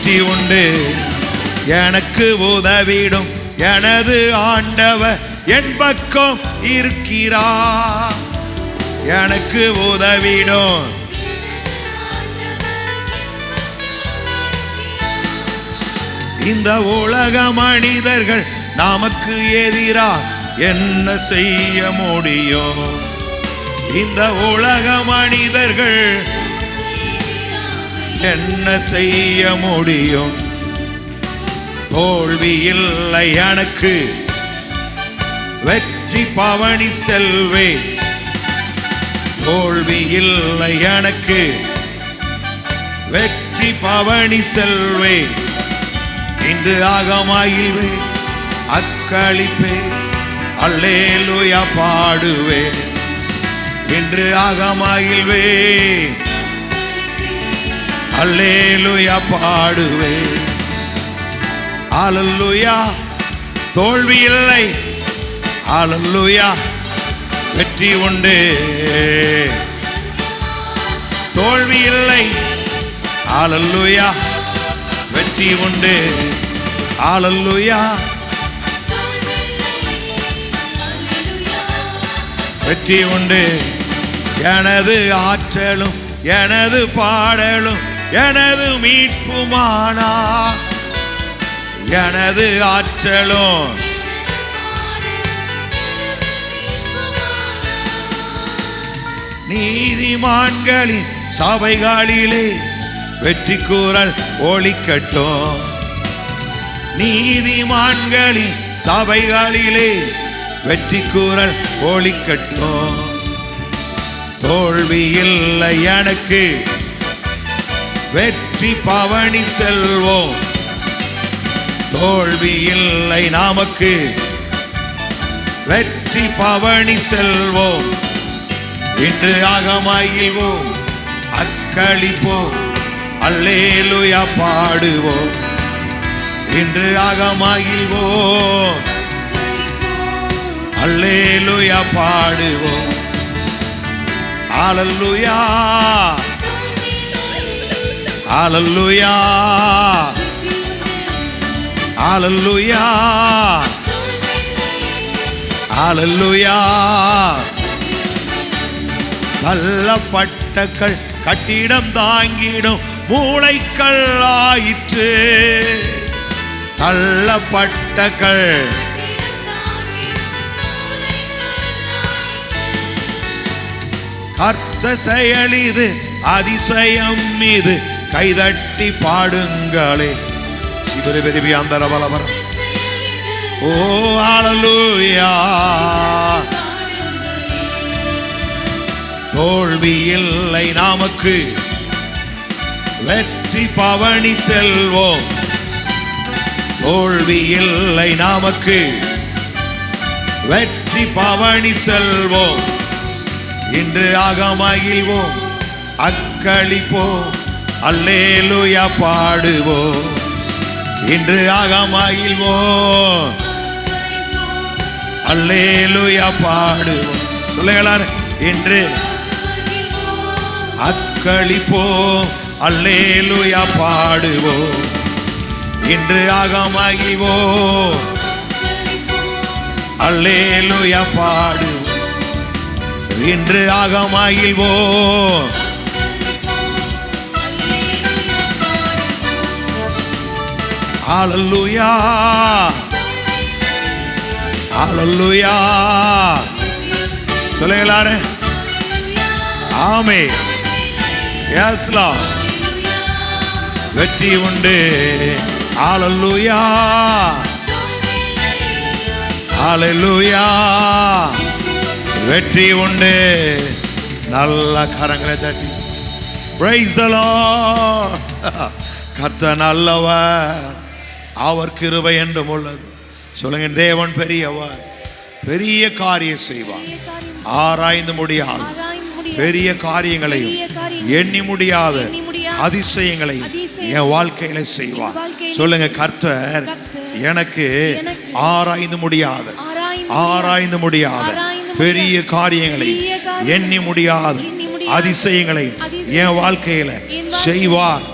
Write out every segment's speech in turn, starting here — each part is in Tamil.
வெற்றி உண்டு. எனக்கு உதவிடும் எனது ஆண்டவர் என் பக்கம் இருக்கிறார். எனக்கு உதவிடும். இந்த உலக மனிதர்கள் நமக்கு எதிராக என்ன செய்ய முடியும்? இந்த உலக மனிதர்கள் என்ன செய்ய முடியும்? தோல்வி இல்லை எனக்கு, வெற்றி பவனி செல்வே. தோல்வி இல்லை எனக்கு, வெற்றி பவனி செல்வே. இன்று ஆகமாயில்வே, அக்களிப்பே, அல்லேலூயா பாடுவே. இன்று ஆகமாயில்வே, அல்லேலூயா பாடுவே. அல்லேலூயா. தோல்வி இல்லை, அல்லேலூயா. வெற்றி உண்டு. தோல்வி இல்லை, அல்லேலூயா. வெற்றி உண்டு. அல்லேலூயா. வெற்றி உண்டு. எனது ஆற்றலும் எனது பாடலும் எனது மீட்புமானா. எனது ஆற்றலும் நீதிமான்களின் சபைகளிலே வெற்றி கூறல் ஒலிக்கட்டும். நீதிமான்களின் சபைகளிலே வெற்றி கூறல் ஒலிக்கட்டும். தோல்வி இல்லை எனக்கு, வெற்றி பவனி செல்வோம். தோல்வி இல்லை நமக்கு, வெற்றி பவனி செல்வோம். இன்று ஆகமாயில்வோம், அக்களிப்போம், அல்லேலூயா பாடுவோம். இன்று ஆகமாயில்வோம், அல்லேலூயா பாடுவோம். அல்லேலூயா. அல்லேலூயா. அல்லேலூயா. அல்லேலூயா. தள்ளப்பட்ட கட்டிடம் தாங்கிடும் மூளைக்கல் ஆயிற்று. தள்ளப்பட்ட கர்த்த செயல் இது, அதிசயம் இது, கைதட்டி பாடுங்களே. சிவரிபெருவி அந்தர பலவர. ஓ அல்லேலூயா. தோல்வி இல்லை நமக்கு, வெற்றி பவனி செல்வோம். தோல்வி இல்லை நமக்கு, வெற்றி பவனி செல்வோம். இன்று ஆகமகிழ்வோம், அக்களிப்போம், அல்லேலூயா பாடுவோம். இன்று ஆகமகிழ்வோம், அல்லேலூயா பாடுவோம். சொல்லுங்களார். இன்று அக்களிப்போம், அல்லேலூயா பாடுவோம். இன்று ஆகமகிழ்வோம், அல்லேலூயா பாடுவோம். இன்று ஆகமகிழ்வோம். அல்லேலூயா. அல்லேலூயா. சொல்லுங்களாரே. ஆமென். Yes Lord. வெற்றி உண்டு. ஹalleluya. ஹalleluya. வெற்றி உண்டு. நல்ல கரங்களை தட்டி praise the Lord. கர்த்தர் நல்லவர், அவர் கிருபை என்றும் உள்ளது. சொல்லுங்க, தேவன் பெரியவர், பெரிய காரியம் செய்வார், ஆராய்ந்து முடியாது பெரிய காரியங்களையும் எண்ணி முடியாத அதிசயங்களையும் என் வாழ்க்கையில செய்வார். சொல்லுங்க, கர்த்தர் எனக்கு ஆராய்ந்து முடியாத பெரிய காரியங்களையும் எண்ணி முடியாத அதிசயங்களையும் என் வாழ்க்கையில செய்வார்.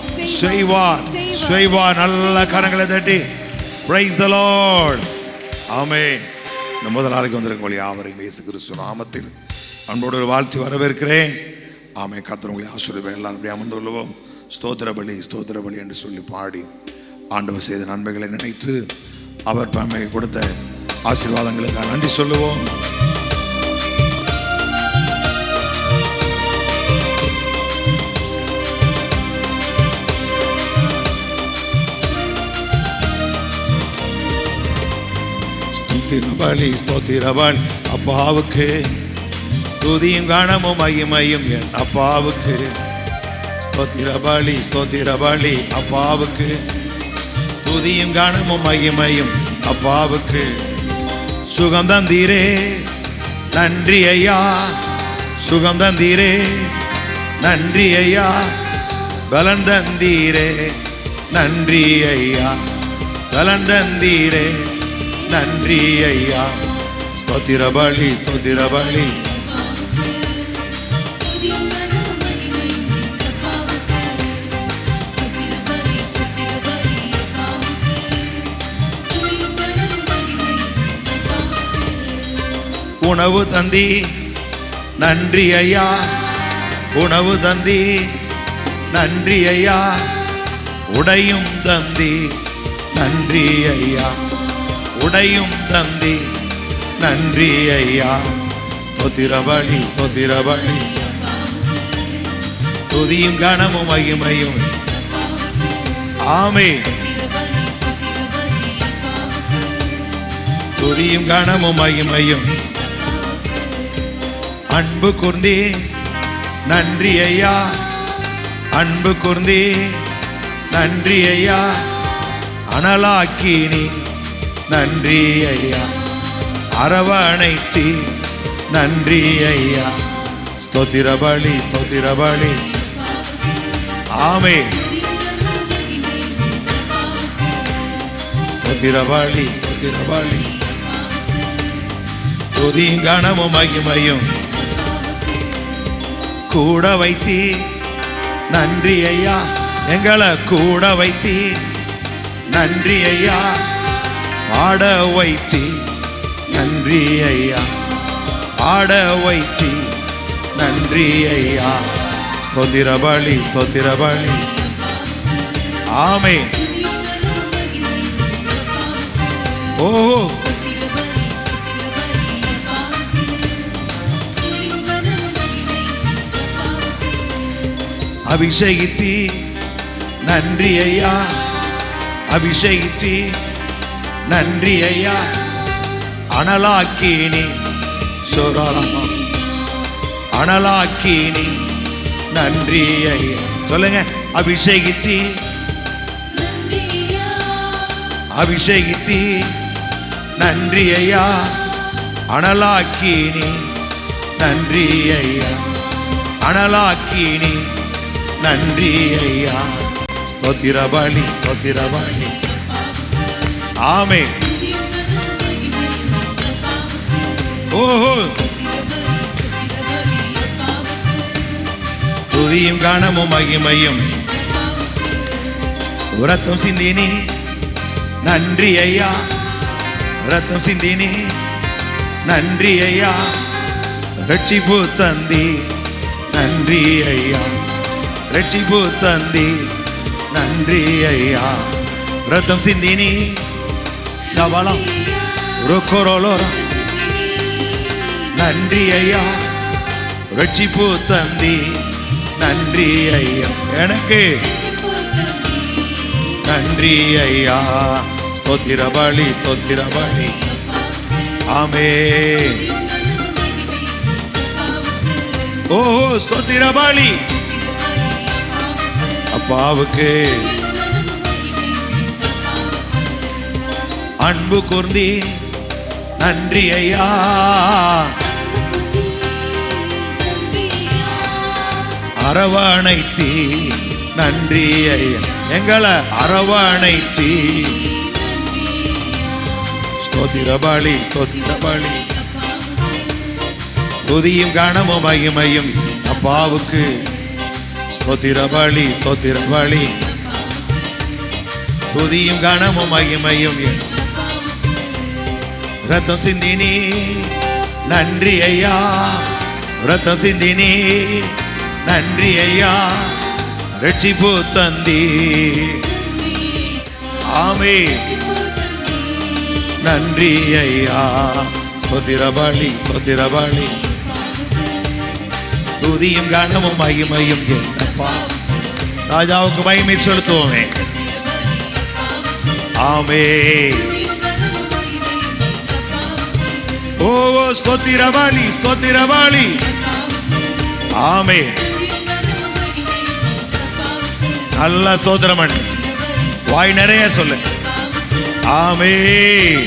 நல்ல கரங்களை தட்டி praise the Lord. ஆமென். இந்த முதல் நாளைக்கு வந்திருக்கோம் யாவரையும் இயேசு கிறிஸ்து நாமத்தில் அன்போடு வாழ்த்தி வரவேற்கிறேன். ஆமென். கர்த்தர் உங்களை ஆசீர்வதிப்பார். எல்லாரும் அப்படியே அமர்ந்து கொள்வோம். ஸ்தோத்திர பலி என்று சொல்லி பாடி ஆண்டவர் செய்த நன்மைகளை நினைத்து அவர் நமக்கு கொடுத்த ஆசீர்வாதங்களுக்காக நன்றி சொல்லுவோம். ஸ்தோத்திர பலி அப்பாவுக்கு துதியும் கனமும் மகிமையும் என் அப்பாவுக்கு. ஸ்தோத்திர பலி அப்பாவுக்கு துதியும் கனமும் மகிமையும் அப்பாவுக்கு. சுகம் தந்தீரே நன்றி ஐயா, சுகம் தந்தீரே நன்றி ஐயா, பலன் தந்தீரே நன்றி ஐயா, பலன் தந்தீரே நன்றி ஐயா. ஸ்தோத்திர பலி உணவு தந்தி நன்றி ஐயா, உணவு தந்தி நன்றி ஐயா, உடையும் தந்தி நன்றி ஐயா, உடையும் தந்தி நன்றி ஐயா. ஸ்தோத்திர பலி துதியும் கனமும் மகிமையும். ஆமென். துதியும் கனமும் மகிமையும். அன்பு கூர்ந்தே நன்றி ஐயா, அன்பு கூர்ந்தே நன்றி ஐயா, அனலாக்கினி நன்றி ஐயா, அரவணைத்தி நன்றி ஐயா. ஸ்தோத்திர பலி ஆமென். ஸ்தோத்திர பலி துதியும் கனமும் மகிமையும். கூட வைத்தி நன்றி ஐயா, எங்களை கூட வைத்தி நன்றி ஐயா, பாட வைத்தி நன்றி ஐயா, பாட வைத்தி நன்றி ஐயா. ஸ்தோத்திர பலி ஆமென். ஓ அபிஷேகித்தி நன்றி ஐயா, அபிஷேகித்தி நன்றி ஐயா, அனலாக்கினி சொராலமா அனலாக்கினி நன்றி ஐயா. சொல்லுங்க, அபிஷேகித்தி அபிஷேகித்தி நன்றி ஐயா, அனலாக்கினி நன்றி ஐயா, அனலாக்கினி நன்றி ஐயா. ஸ்தோத்திர பலி ஆமென். ஓஹோ துதியும் கனமும் மகிமையும். ரத்தம் சிந்தினி நன்றி ஐயா, ரத்தம் சிந்தினி நன்றி ஐயா, ரட்சிப்பு தந்தி நன்றி ஐயா, ரட்சிப்பு தந்தி நன்றி ஐயா. ரத்தம் சிந்தினி ஷபலம் ருக்கோரோலோரா நன்றி ஐயா, ரட்சிப்பு தந்தி நன்றி ஐயா, எனக்கு நன்றி ஐயா. ஸ்தோத்திர பலி, ஸ்தோத்திர பலி. ஆமென். ஓ ஸ்தோத்திர பலி அப்பாவுக்கு. அன்பு கூர்ந்தி நன்றி ஐயா. அரவணைத்தி நன்றி ஐயா, எங்களை அரவணைத்தி. ஸ்தோத்திர பலி, ஸ்தோத்திர பலி. துதியும் கனமும் மகிமையும் அப்பாவுக்கு. ஸ்தோத்திர பலி, ஸ்தோத்திர பலி. துதியும் கனமும் மகிமையும். ரத்தம் சிந்தினி நன்றி ஐயா, ரத்தம் சிந்தினி நன்றி ஐயா. ரட்சிப்பு தந்தி. ஆமென். நன்றி ஐயா. ஸ்தோத்திர பலி, ஸ்தோத்திர பலி. துதியும் கனமும் மகிமையும் என்னப்பா. ராஜாவுக்கு மகிமை செலுத்துவோமே. ஆமென். ஓ ஸ்தோத்திர பலி, ஸ்தோத்திர பலி. ஆமென். நல்ல ஸ்தோத்திரம் பண்ணு, வாய் நிறைய சொல்லு. ஆமென்.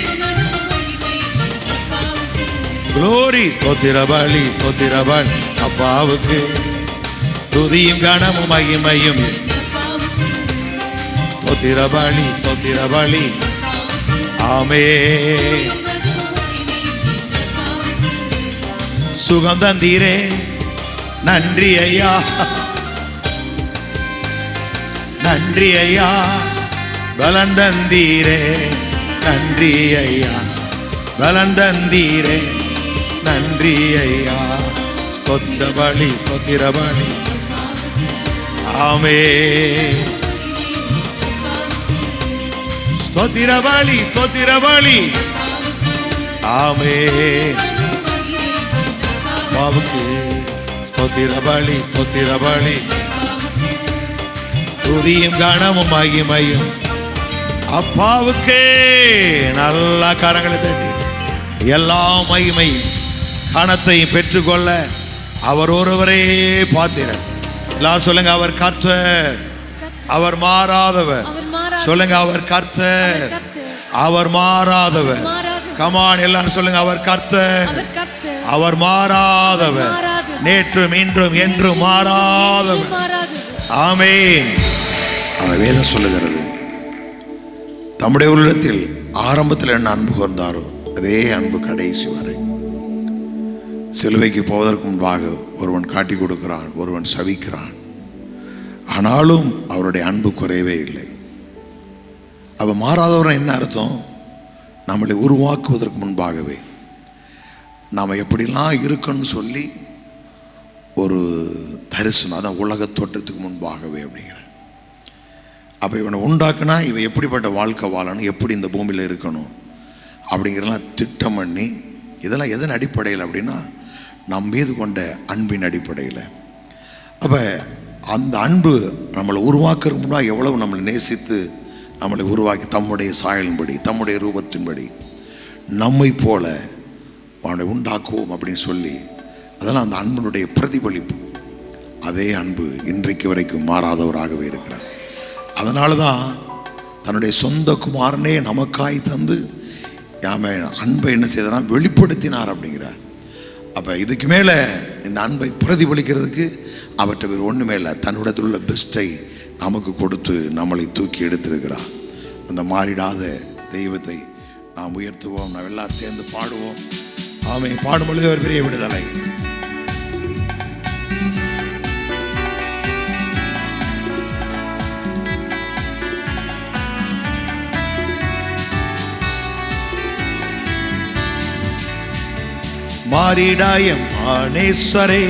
glory. ஸ்தோத்திர பலி, ஸ்தோத்திர பலி அப்பாவுக்கு. துதியும் கனமும் மகிமையும். ஸ்தோத்திர பலி, ஸ்தோத்திர பலி. ஆமென். சுகம் தந்தீரே நன்றி ஐயா, நன்றி ஐயா. பலன் தந்தீரே நன்றி ஐயா, பலன் தந்தீரே நன்றி ஐயா. ஸ்தோத்திர பலி, ஸ்தோத்திர பலி. ஆமென். ஸ்தோத்திர பலி, ஸ்தோத்திர பலி. ஆமென். அப்பாவுக்கு. ஸ்தோத்திர பலி, ஸ்தோத்திர பலி. துதியும் கனமும் மகிமையும் அப்பாவுக்கே. நல்ல கரங்களை தட்டி எல்லா மகிமை கனத்தை பெற்றுக்கொள்ள அவர் ஒருவரே பாத்திரர். எல்லாம் சொல்லுங்க, அவர் கர்த்தர், அவர் மாறாதவர். சொல்லுங்க, அவர் கர்த்தர், அவர் மாறாதவர். கமான் எல்லாரும் சொல்லுங்க, அவர் கர்த்தர், அவர் மாறாதவர். நேற்றும் இன்றும் என்றும் மாறாதவர். ஆமென். அவர் வேதம் சொல்லுகிறது, தம்முடைய உள்ளத்தில் ஆரம்பத்தில் என்ன அன்பு கூர்ந்தாரோ அதே அன்பு கடைசி வரை. சிலுவைக்கு போவதற்கு முன்பாக ஒருவன் காட்டி கொடுக்கிறான், ஒருவன் சபிக்கிறான். ஆனாலும் அவருடைய அன்பு குறையவே இல்லை. அவ மாறாதவன் என்ன அர்த்தம்? நம்மளை உருவாக்குவதற்கு முன்பாகவே நாம் எப்படிலாம் இருக்குன்னு சொல்லி ஒரு தரிசனம், அதான் உலக தோற்றத்துக்கு முன்பாகவே அப்படிங்கிற. அப்போ இவனை உண்டாக்குனா இவன் எப்படிப்பட்ட வாழ்க்கை வாழணும், எப்படி இந்த பூமியில் இருக்கணும் அப்படிங்கிறதெல்லாம் திட்டம் பண்ணி, இதெல்லாம் எதன் அடிப்படையில் அப்படின்னா நம் மீது கொண்ட அன்பின் அடிப்படையில். அப்போ அந்த அன்பு நம்மளை உருவாக்குறதுக்கு முன்னாடி எவ்வளவு நம்மளை நேசித்து நம்மளை உருவாக்கி தம்முடைய சாயலின்படி தம்முடைய ரூபத்தின்படி நம்மை போல அவனை உண்டாக்குவோம் அப்படின்னு சொல்லி, அதெல்லாம் அந்த அன்பினுடைய பிரதிபலிப்பு. அதே அன்பு இன்றைக்கு வரைக்கும் மாறாதவராகவே இருக்கிறார். அதனால தான் தன்னுடைய சொந்த குமாரனே நமக்காய் தந்து அன்பை என்ன செய்தனா வெளிப்படுத்தினார் அப்படிங்கிறார். அப்போ இதுக்கு மேலே இந்த அன்பை பிரதிபலிக்கிறதுக்கு அவற்றை வேறு ஒன்றுமே இல்லை, தன்னுடைய உள்ள பெஸ்ட்டை நமக்கு கொடுத்து நம்மளை தூக்கி எடுத்திருக்கிறார். அந்த மாறிடாத தெய்வத்தை நாம் உயர்த்துவோம். நாம் எல்லாரும் சேர்ந்து பாடுவோம். ஆமென். பாடும் பொழுது ஒரு பெரிய விடுதலை. மாறிடாயம் ஆனேஸ்வரே,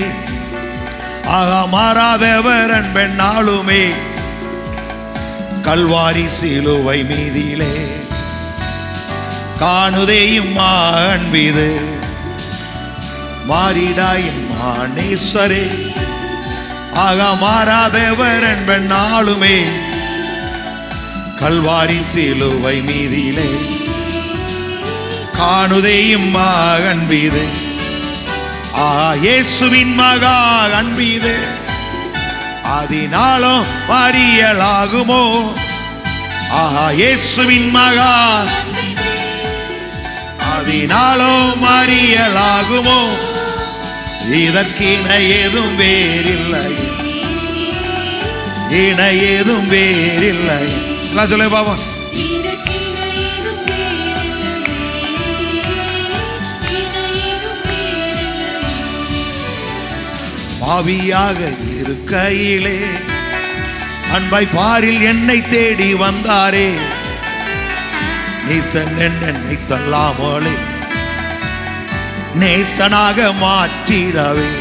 ஆகா மாறாதவர் அன்பெண்ணாலுமே, கல்வாரி சிலுவை மீதிலே காணுதேயும் அன்பீது. மாறிடாயம் ஆனேஸ்வரே, ஆக மாறாதவர் என்பன் நாளுமே கல்வாரி சிலுவை மீதிலே காணுதையும் அன்பீது இயேசுவின் மகா அன்பீது அதனாலும் அறியலாகுமோ இயேசுவின் மகா அதனாலும் அறியலாகுமோ இதற்கின ஏதும் வேறில்லை இன ஏதும் வேறில்லை சொல்ல பாபா பாவியாக இருக்கையிலே அன்பாய் பாரில் என்னை தேடி வந்தாரே நேசன் என்னை தள்ளாமலே நேசனாக மாற்றிடவே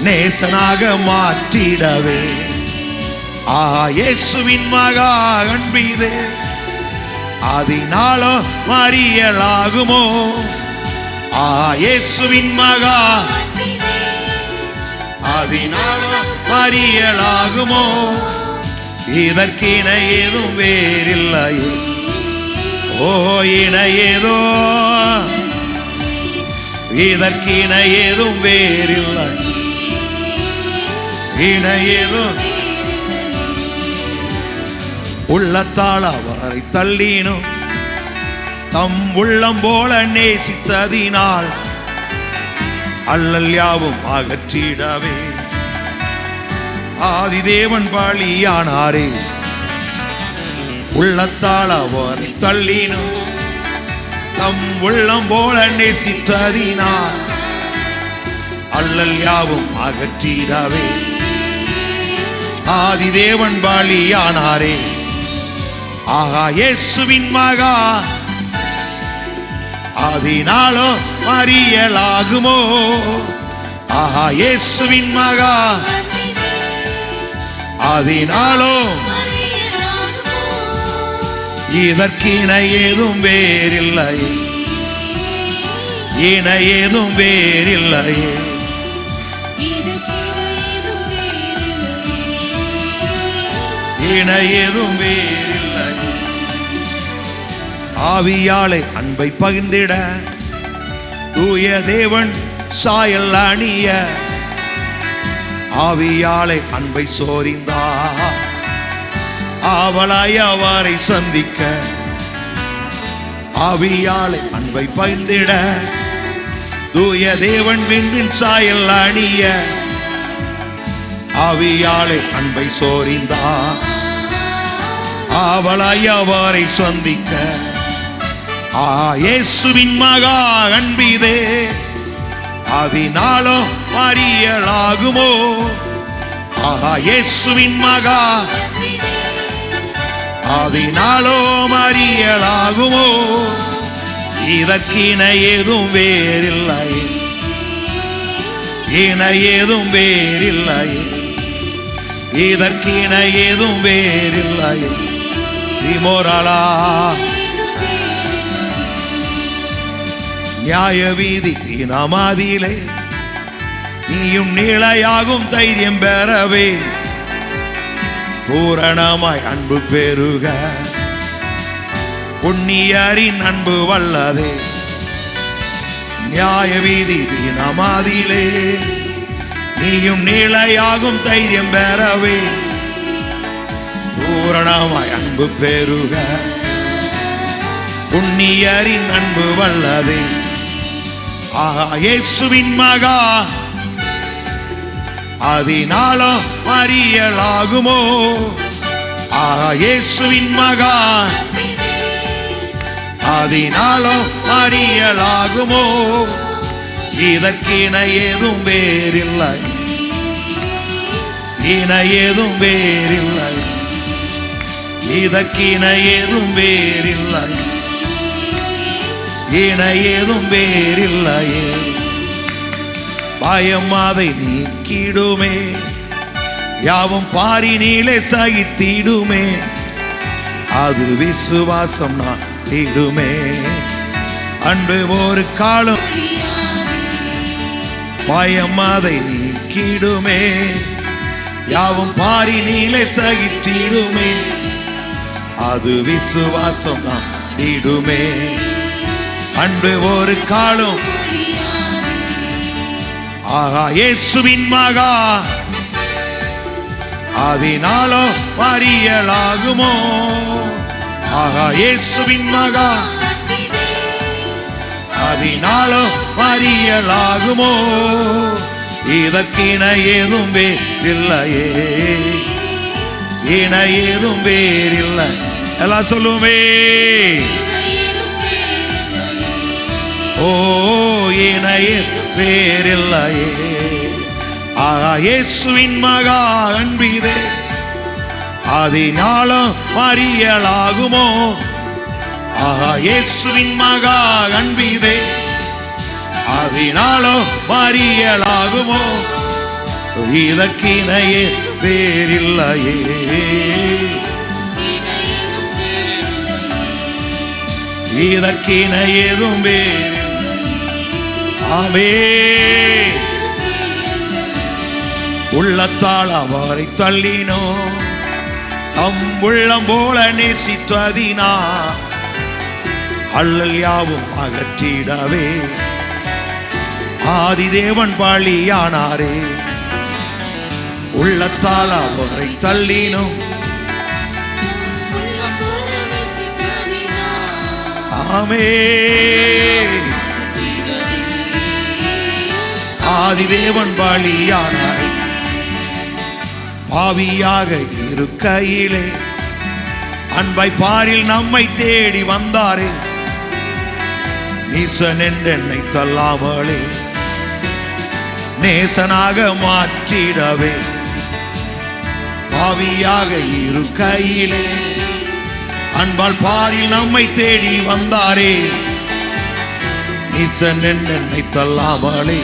நேசனாக மாற்றிடவே இயேசுவின் மகா அன்பீதே அதனாலும் அறியலாகுமோ இயேசுவின் மகா அதனாலும் அறியலாகுமோ இதற்கின ஏதும் வேறில்லை இன ஏதோ இதற்கின ஏதும் வேறில்லை இன ஏதும் உள்ளத்தால் அவரை தள்ளினோம் தம் உள்ளம் போல நேசித்ததினால் அல்லல் யாவும் அகற்றிடவே ஆதிதேவன் பலியானாரே உள்ளத்தால் அவரை தள்ளினோம் தம் உள்ளம் போல நேசித்ததினால் அல்லல் யாவும் அகற்றிடவே ஆதிதேவன் பலியானாரே இயேசுவின் மகா அதனாலும் அறியலாகுமோ இயேசுவின் மகா அதனாலும் இதற்கின ஏதும் வேறில்லை இன ஏதும் வேறில்லை இன ஏதும் வேறில்லை ஆவியாலே அன்பை பகிர்ந்திட தூய தேவன் சாயல் அணிய ஆவியாலே அன்பை சோரிந்தா ஆவலாய் அவரை சந்திக்க ஆவியாலே அன்பை பகிர்ந்திட தூய தேவன் விண்ணின் சாயல் அணிய ஆவியாலே அன்பை சோரிந்தா ஆவலாய் அவரை சந்திக்க இயேசுவின் மகா அன்பீதே அதனாலும் அறியலாகுமோ இயேசுவின் மகா அதனாலும் அறியலாகுமோ இதற்கின ஏதும் வேறில்லை இன ஏதும் வேறில்லை இதற்கின ஏதும் வேறில்லை விமோரலா நியாய வீதி தினமாதிலே நீயும் நீளையாகும் தைரியம் பெறவே பூரணமாய் அன்பு பெருக புண்ணியரின் அன்பு வல்லதே நியாய வீதி தினமாதிலே நீயும் நீளையாகும் தைரியம் பெறவே பூரணமாய் அன்பு பெருக புண்ணியரின் அன்பு வல்லதே இயேசுவின் மகா அதனாலும் அறியலாகுமோ இயேசுவின் மகா அதனாலும் அறியலாகுமோ இதற்கின ஏதும் வேறில்லை இன ஏதும் வேறில்லை இதற்கின ஏதும் வேறில்லை இன ஏதும் வேறில்லையே பயம் அதை நீக்கிடுமே யாவும் பாரினிலே சகித்திடுமே, அது விசுவாசம் நான் இடுமே. அன்பு ஒரு காலம் பயம் அதை நீக்கிடுமே, யாவும் பாரினிலே சகித்திடுமே, அது விசுவாசம் நான் இடுமே. அன்பு ஒரு காலம் ஆகா இயேசுவின் மகா, அதனாலோ மறியலாகுமோ. ஆகா இயேசுவின் மகா, அதனாலோ மறியலாகுமோ. இதற்கின ஏதும் வேறில்லையே, இன ஏதும் வேறில்லை. எல்லாம் சொல்லுமே, ஓ இன வேறில்லையே. ஆகா இயேசுவின் மகா அன்பிதே, அதனாலும் மறியலாகுமோ. ஆகா இயேசுவின் மகா அன்பிதே, அதனாலும் மறியலாகுமோ. இதற்கினையே வேறில்லையே, இதற்கின ஏதும் வேறு. ஆமென். உள்ளத்தால் அவரை தள்ளினோ, தம் உள்ளம் போல நேசித்ததினா, அல்லல் யாவும் அகற்றிடவே ஆதிதேவன் பலியானாரே. உள்ளத்தால் அவரை தள்ளினோ, ஆமென், ஆதிதேவன் பலியானாரே. பாவியாக இருக்கையிலே அன்பை பாரில் நம்மை தேடி வந்தாரே. நீசன் என்றென்னை தள்ளாமலே நேசனாக மாற்றிடவே. பாவியாக இருக்கையிலே அன்பால் பாரில் நம்மை தேடி வந்தாரே. நீசன் என்றென்னை தள்ளாமலே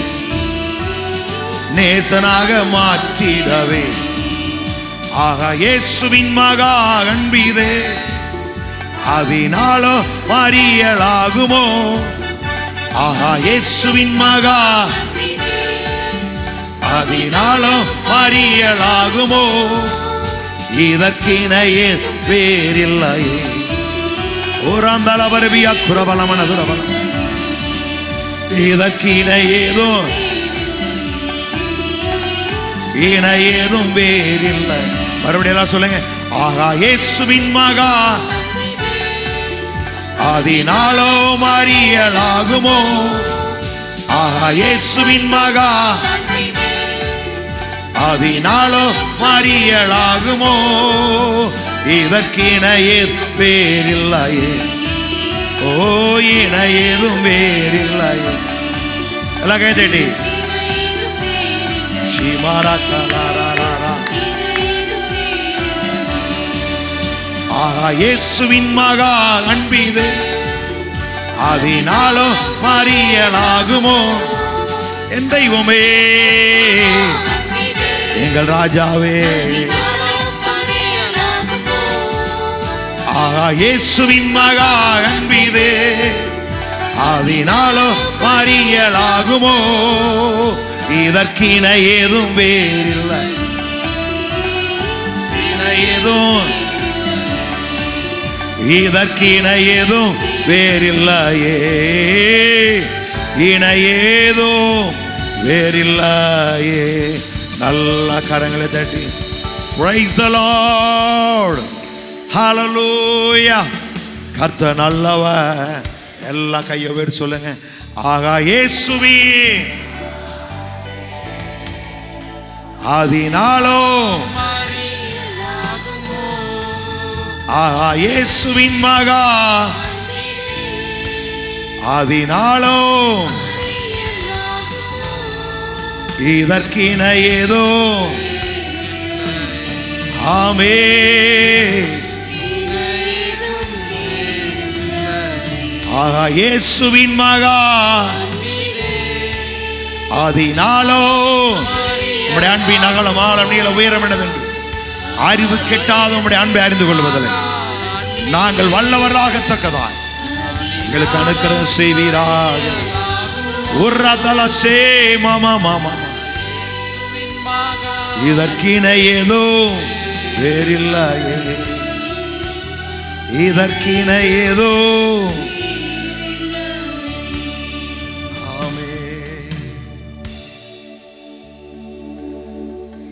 நேசனாக மாற்றிடவே. ஆகா இயேசுவின் மகா அன்பிதே, அதனாலோ மறியலாகுமோ. ஆகா இயேசுவின் மகா, அதனாலோ மறியலாகுமோ. இதற்கினையே வேறில்லையே. ஓராந்தல வரவியா குரபலமன துரபல. இதற்கினையேதோ இன ஏதும் வேறில்லை. மறுபடியும் எல்லாம் சொல்லுங்க. ஆகா இயேசுவின் மகா, அதனாலோ மறியலாகுமோ. ஆகா இயேசுவின் மகா, அதனாலோ மறியலாகுமோ. இதற்கினையே வேறில்லையே, ஓ இன ஏதும் வேறில்லையே. எல்லாம் கைதட்டி ஆகா இயேசுவின் மகா அன்பிதே, அதனாலோ மறியலாகுமோ. என் தெய்வமே, எங்கள் ராஜாவே, ஆகா இயேசுவின் மகா அன்பிதே, அதனாலோ மறியலாகுமோ. இதற்கின ஏதும் வேறில்லை, இதற்கின ஏதும் வேறில்லையே, இன ஏதும் வேறில்லையே. நல்ல கரங்களை தட்டி praise the Lord, hallelujah. கர்த்தர் நல்லவர். எல்லா கையை வேறு சொல்லுங்க. ஆகா இயேசுவே, அதனாலோ ஆகா இயேசுவின் மகா, அதனாலோ இதற்கின ஏதோ. ஆமென். ஆகா இயேசுவின் மகா, அதனாலோ உம்முடைய அன்பின் அகலம் ஆழம் நீளம் உயரம் என்னதென்று அறிவு கெட்டாத உம்முடைய அன்பை அறிந்து கொள்வதில்லை. நாங்கள் வல்லவராகத்தக்கதாய் எங்களுக்கு அனுக்கிரகம் செய்வீராக. இதற்கிணை ஏதோ வேறில்லையே, இதற்கிணை ஏதோ.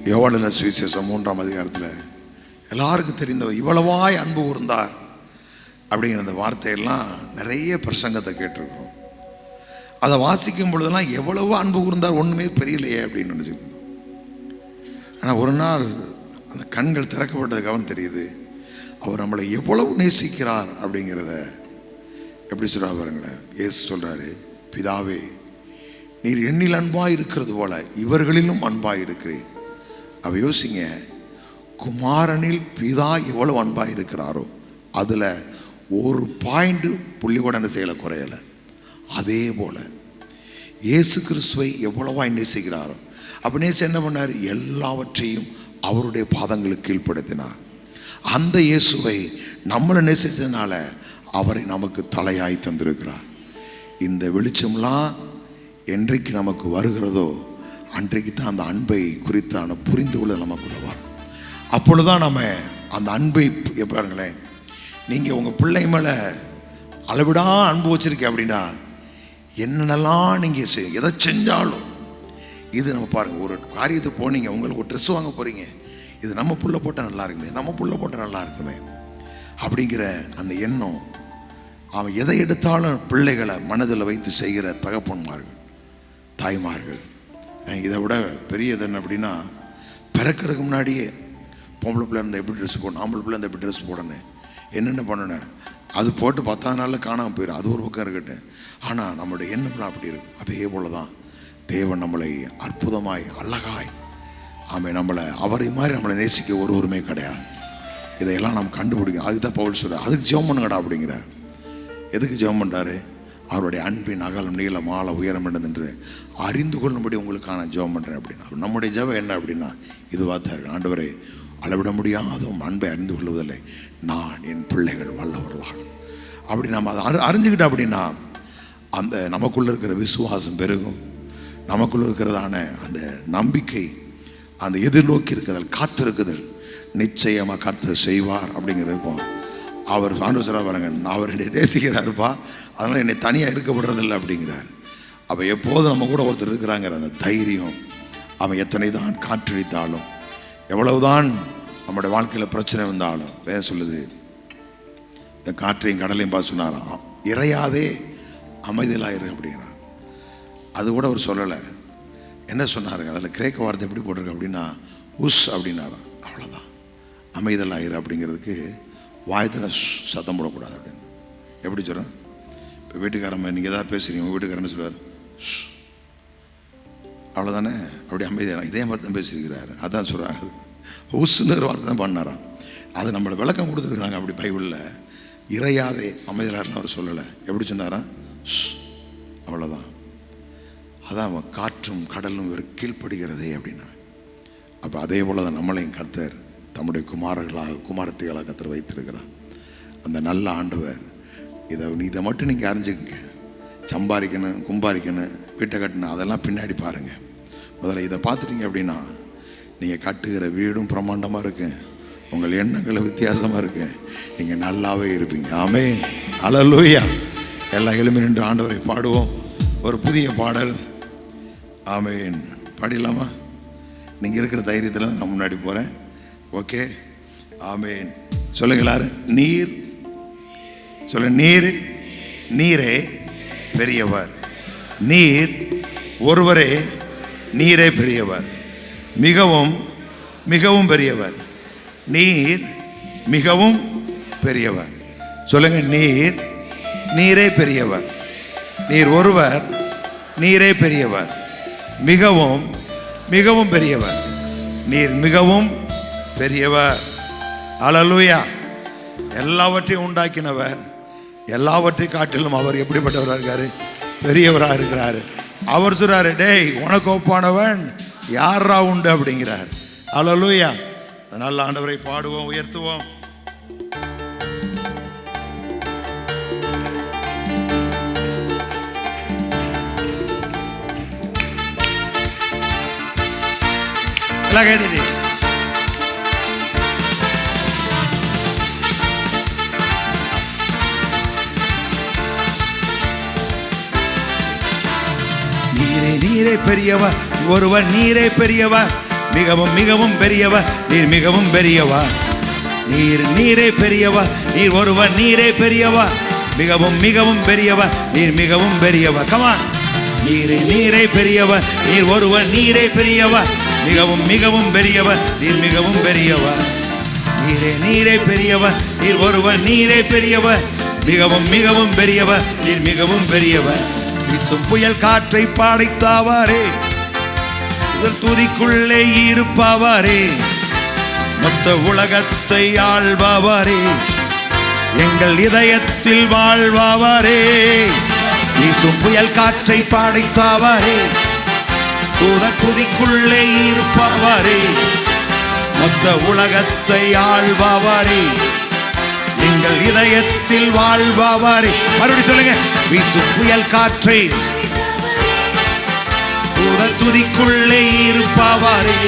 யோவானின் சுவிசேஷம் 3ஆம் அதிகாரத்தில் எல்லாருக்கும் தெரிந்த இவ்வளவாய் அன்பு கூர்ந்தார் அப்படிங்கிற அந்த வார்த்தையெல்லாம் நிறைய பிரசங்கத்தை கேட்டிருக்கிறோம். அதை வாசிக்கும் பொழுதெல்லாம் எவ்வளவோ அன்பு கூர்ந்தார், ஒன்றுமே தெரியலையே அப்படின்னு நினச்சிருந்தோம். ஆனால் ஒரு நாள் அந்த கண்கள் திறக்கப்பட்டதுக்கு அவன் தெரியுது அவர் நம்மளை எவ்வளவு நேசிக்கிறார் அப்படிங்கிறத. எப்படி சொல்றா பாருங்களேன், இயேசு சொல்றாரு, பிதாவே நீர் என்னில் அன்பாய் இருக்கிறது போல இவர்களிலும் அன்பாய் இருக்கிறேன். அவ யோசிங்க, குமாரனில் பிதா எவ்வளவு அன்பாய் இருக்கிறாரோ அதில் ஒரு பாயிண்ட் புள்ளி கூட என்ன செய்யலை, குறையலை. அதே போல இயேசு கிறிஸ்துவை எவ்வளவாய் நேசிக்கிறாரோ அப்போ நேசு என்ன பண்ணார், எல்லாவற்றையும் அவருடைய பாதங்களுக்கு கீழ்ப்படுத்தினார். அந்த இயேசுவை நம்மளை நேசித்ததுனால அவரை நமக்கு தலையாய் தந்திருக்கிறார். இந்த வெளிச்சம்லாம் என்றைக்கு நமக்கு வருகிறதோ அன்றைக்கு தான் அந்த அன்பை குறித்தான புரிந்து கொள்ள நமக்குள்ள வரும். அப்பொழுதுதான் நம்ம அந்த அன்பை பாருங்களேன், நீங்கள் உங்கள் பிள்ளை மேலே அளவிடா அன்பு வச்சிருக்க அப்படின்னா என்னென்னலாம் நீங்கள் எதை செஞ்சாலும் இது நம்ம பாருங்கள், ஒரு காரியத்துக்கு போனீங்க, உங்களுக்கு ஒரு ட்ரெஸ் வாங்க போகிறீங்க, இது நம்ம புள்ள போட்டால் நல்லா இருக்குமே, நம்ம புள்ள போட்டால் நல்லா இருக்குமே அப்படிங்கிற அந்த எண்ணம். அவன் எதை எடுத்தாலும் பிள்ளைகளை மனதில் வைத்து செய்கிற தகப்பன்மார்கள், தாய்மார்கள். இதை விட பெரியது என்ன அப்படின்னா, பிறக்கிறதுக்கு முன்னாடியே பொம்பளை பிள்ளை இருந்தால் எப்படி ட்ரெஸ் போடணும், ஆம்பளை பிள்ளை இருந்தால் எப்படி ட்ரெஸ் போடணும், என்னென்ன பண்ணணும், அது போட்டு 10 நாளில் காணாமல் போயிடும். அது ஒரு பக்கம் இருக்கட்டும். ஆனால் நம்மளுடைய எண்ணம்லாம் அப்படி இருக்கும். அதே போல தான் தேவன் நம்மளை அற்புதமாய் அழகாய் நம்மளை அவரை மாதிரி நம்மளை நேசிக்க ஒருவருமே கிடையாது. இதையெல்லாம் நம்ம கண்டுபிடிக்கணும். அதுக்கு தான் பவுல் சொல்கிறார், அதுக்கு ஜெபம் பண்ணுங்கடா அப்படிங்கிறார். எதுக்கு ஜெபம் பண்ணுறாரு? அவருடைய அன்பின் அகலம் நீளம் ஆழம் உயரம் என்று அறிந்து கொள்ளும்படி உங்களுக்கான ஜெபம் பண்ணுறேன் அப்படின்னா. நம்முடைய ஜெபம் என்ன அப்படின்னா இதுவாக தான் இருக்கு. ஆண்டவரே, அளவிட முடியாத அன்பை அறிந்து கொள்வதில்லை, நான் என் பிள்ளைகள் வல்லவர்களாக. அப்படி நம்ம அதை அறிஞ்சுக்கிட்டோம் அப்படின்னா அந்த நமக்குள்ளே இருக்கிற விசுவாசம் பெருகும். நமக்குள்ளே இருக்கிறதான அந்த நம்பிக்கை, அந்த எதிர்நோக்கி இருக்குதல், காத்திருக்குதல், நிச்சயமாக கர்த்தர் செய்வார் அப்படிங்கிறப்போ அவர் ஆண்டவர் சொல்ல பாருங்க, அவர் என்னை நேசிக்கிறாருப்பா, அதனால் என்னை தனியாக இருக்கப்படுறதில்லை அப்படிங்கிறார். அப்போ எப்போதும் நம்ம கூட ஒருத்தர் இருக்கிறாங்கிற அந்த தைரியம். அவன் எத்தனை தான் காற்றடித்தாலும், எவ்வளவுதான் நம்முடைய வாழ்க்கையில் பிரச்சனை வந்தாலும், வேறு சொல்லுது, இந்த காற்றையும் கடலையும் பார்த்து சொன்னாராம், இறையாதே அமைதியிலாயிரு அப்படிங்கிறார். அது கூட அவர் சொல்லலை. என்ன சொன்னாருங்க, அதில் கிரேக்க வார்த்தை எப்படி போட்டிருக்கு அப்படின்னா உஸ் அப்படின்னாராம். அவ்வளோதான், அமைதலாயிரு அப்படிங்கிறதுக்கு வாயத்தில் சத்தம் போடக்கூடாது அப்படின்னு. எப்படி சொல்கிறேன், இப்போ வீட்டுக்காரம்மா நீங்கள் எதாவது பேசுகிறீங்க, உங்கள் வீட்டுக்காரன்னு சொல்லுவார் அவ்வளோதானே, அப்படி அமைதியாக இதே மாதிரி தான் பேசியிருக்கிறாரு. அதான் சொல்கிறாரு, உஸ்ன்னு ஒரு வார்த்தை தான் பண்ணாராம். அது நம்மளை விளக்கம் கொடுத்துருக்குறாங்க அப்படி பைபிளில். இறையாதே அமைதியாரெலாம் அவர் சொல்லலை. எப்படி சொன்னாராம், அவ்வளோதான். அதான் அவன் காற்றும் கடலும் கீழ்ப்படுகிறதே அப்படின்னா. அப்போ அதே போல் தான் நம்மளையும் கர்த்தர் தம்முடைய குமாரர்களாக குமாரத்திகளாக கர்த்தர் வைத்திருக்கிறார். அந்த நல்ல ஆண்டவர் இதை மட்டும் நீங்கள் அறிஞ்சுக்கங்க. சம்பாதிக்கணும், கும்பாரிக்கணும், வீட்டை கட்டணும், அதெல்லாம் பின்னாடி பாருங்கள். முதல்ல இதை பார்த்துட்டீங்க அப்படின்னா நீங்கள் கட்டுகிற வீடும் பிரம்மாண்டமாக இருக்கு, உங்கள் எண்ணங்களும் வித்தியாசமாக இருக்கு, நீங்கள் நல்லாவே இருப்பீங்க. ஆமென், அல்லேலூயா. எல்லாம் எழும்பி நின்று ஆண்டவரை பாடுவோம். ஒரு புதிய பாடல். ஆமென். பாடிடலாமா? நீங்கள் இருக்கிற தைரியத்தில் நான் முன்னாடி போகிறேன். ஓகே, ஆமென். சொல்லுங்களாரு. நீர் சொல்ல, நீர், நீரே பெரியவர், நீர் ஒருவரே, நீரே பெரியவர், மிகவும் மிகவும் பெரியவர், நீர் மிகவும் பெரியவர். சொல்லுங்க, நீர், நீரே பெரியவர், நீர் ஒருவர், நீரே பெரியவர், மிகவும் மிகவும் பெரியவர், நீர் மிகவும் பெரியவர். அல்லேலூயா. எல்லாவற்றையும் உண்டாக்கினவர், எல்லாவற்றையும் காட்டிலும் அவர் எப்படிப்பட்டவராக இருக்காரு? பெரியவராக இருக்கிறாரு. அவர் சொல்றாரு, டேய் உனக்கு ஒப்பானவன் யாரா உண்டு அப்படிங்கிறார். அல்லேலூயா. அதனால ஆண்டவரை பாடுவோம், உயர்த்துவோம். நீரே நீரே பெரியவர், ஒருவர் நீரே பெரியவர், மிகவும் மிகவும் பெரியவர், நீர் மிகவும் பெரியவர். நீர் நீரே பெரியவர், நீர் ஒருவர் நீரே பெரியவர், மிகவும் மிகவும் பெரியவர், நீர் மிகவும் பெரியவர். கமான். நீரே நீரே பெரியவர், நீர் ஒருவர் நீரே பெரியவர், மிகவும் மிகவும் பெரியவர், நீர் மிகவும் பெரியவர். நீரே நீரே பெரியவர், நீர் ஒருவர் நீரே பெரியவர், மிகவும் மிகவும் பெரியவர், நீர் மிகவும் பெரியவர். வீசும் புயல் காற்றை படைத்தவரே, துதிக்குள்ளே இருப்பவரே, மொத்த உலகத்தை ஆள்பவரே, எங்கள் இதயத்தில் வாழ்பவரே. வீசும் புயல் காற்றை படைத்தவரே, துதிக்குள்ளே இருப்பவரே, மொத்த உலகத்தை ஆள்பவரே, எங்கள் இதயத்தில் வாழ்பவரே. மறுபடியும் சொல்லுங்க. வீசும் புயல் காற்றை துதிக்குள்ளே இருப்பவரே,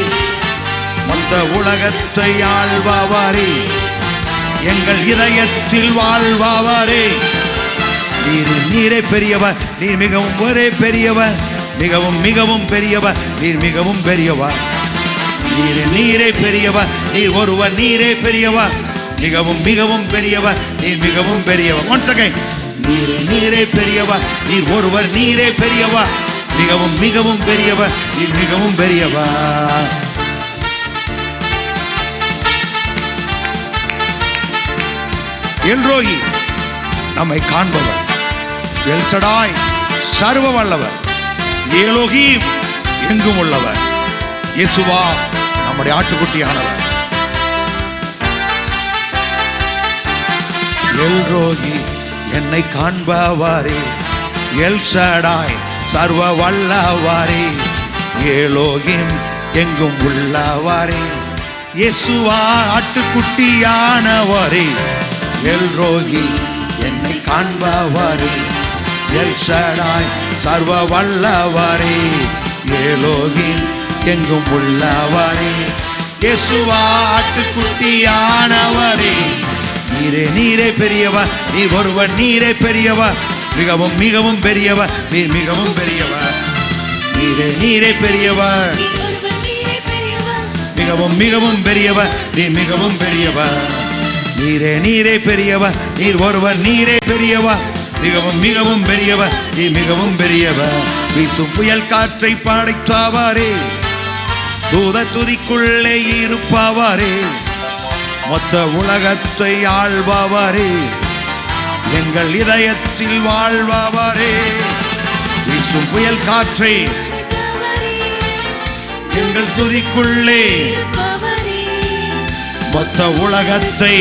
மொத்த உலகத்தை ஆள்பவரே, எங்கள் இதயத்தில் வாழ்பவரே. நீர் நீரே பெரியவர், நீர் மிகவும் ஒரே பெரியவர், மிகவும் மிகவும் பெரியவர், நீர் மிகவும் பெரியவர். நீர் நீரே பெரியவர், நீர் ஒருவர் நீரே பெரியவர், மிகவும் மிகவும் பெரியவர், நீர் மிகவும் பெரியவர். Once again. நீர் நீரே பெரியவர், நீர் ஒருவர் நீரே பெரியவர், மிகவும் மிகவும் பெரியவர், நீர் மிகவும் பெரியவர். எல்ரோயி நம்மை காண்பவர், எல் சடாய் சர்வ வல்லவர், ஏலோகீம் எங்கும் உள்ளவர், இயேசுவா நம்முடைய ஆட்டுக்குட்டியானவர். எல்ரோயி என்னை காண்பவரே, எல் சடாய் சர்வ வல்லவரே, ஏலோகீம் எங்கும் உள்ளவரே, இயேசுவா ஆட்டுக்குட்டியானவரே. எல்ரோயி என்னை காண்பவரே, எல் சடாய் சர்வ வல்லவரே, ஏலோகீம் எங்கும் உள்ளவரே, இயேசுவா ஆட்டுக்குட்டியானவரே. நீரே நீரே பெரியவர், நீர் ஒருவர் நீரே பெரியவர், மிகவும் மிகவும் பெரியவர், நீர் மிகவும் பெரியவர். நீரே நீரே பெரியவர், மிகவும் மிகவும் பெரியவர், நீர் மிகவும் பெரியவர். நீரே நீரே பெரியவர், நீர் ஒருவர் நீரே பெரியவர், மிகவும் மிகவும் பெரியவர், நீர் மிகவும் பெரியவர். வீசும் புயல் காற்றை படைத்தவரே, துதிக்குள்ளே இருப்பவரே, மொத்த உலகத்தை ஆள்பவரே, எங்கள் இதயத்தில் வாழ்பவரே. வீசும் புயல் காற்றை எங்கள் துதிக்குள்ளே, மொத்த உலகத்தை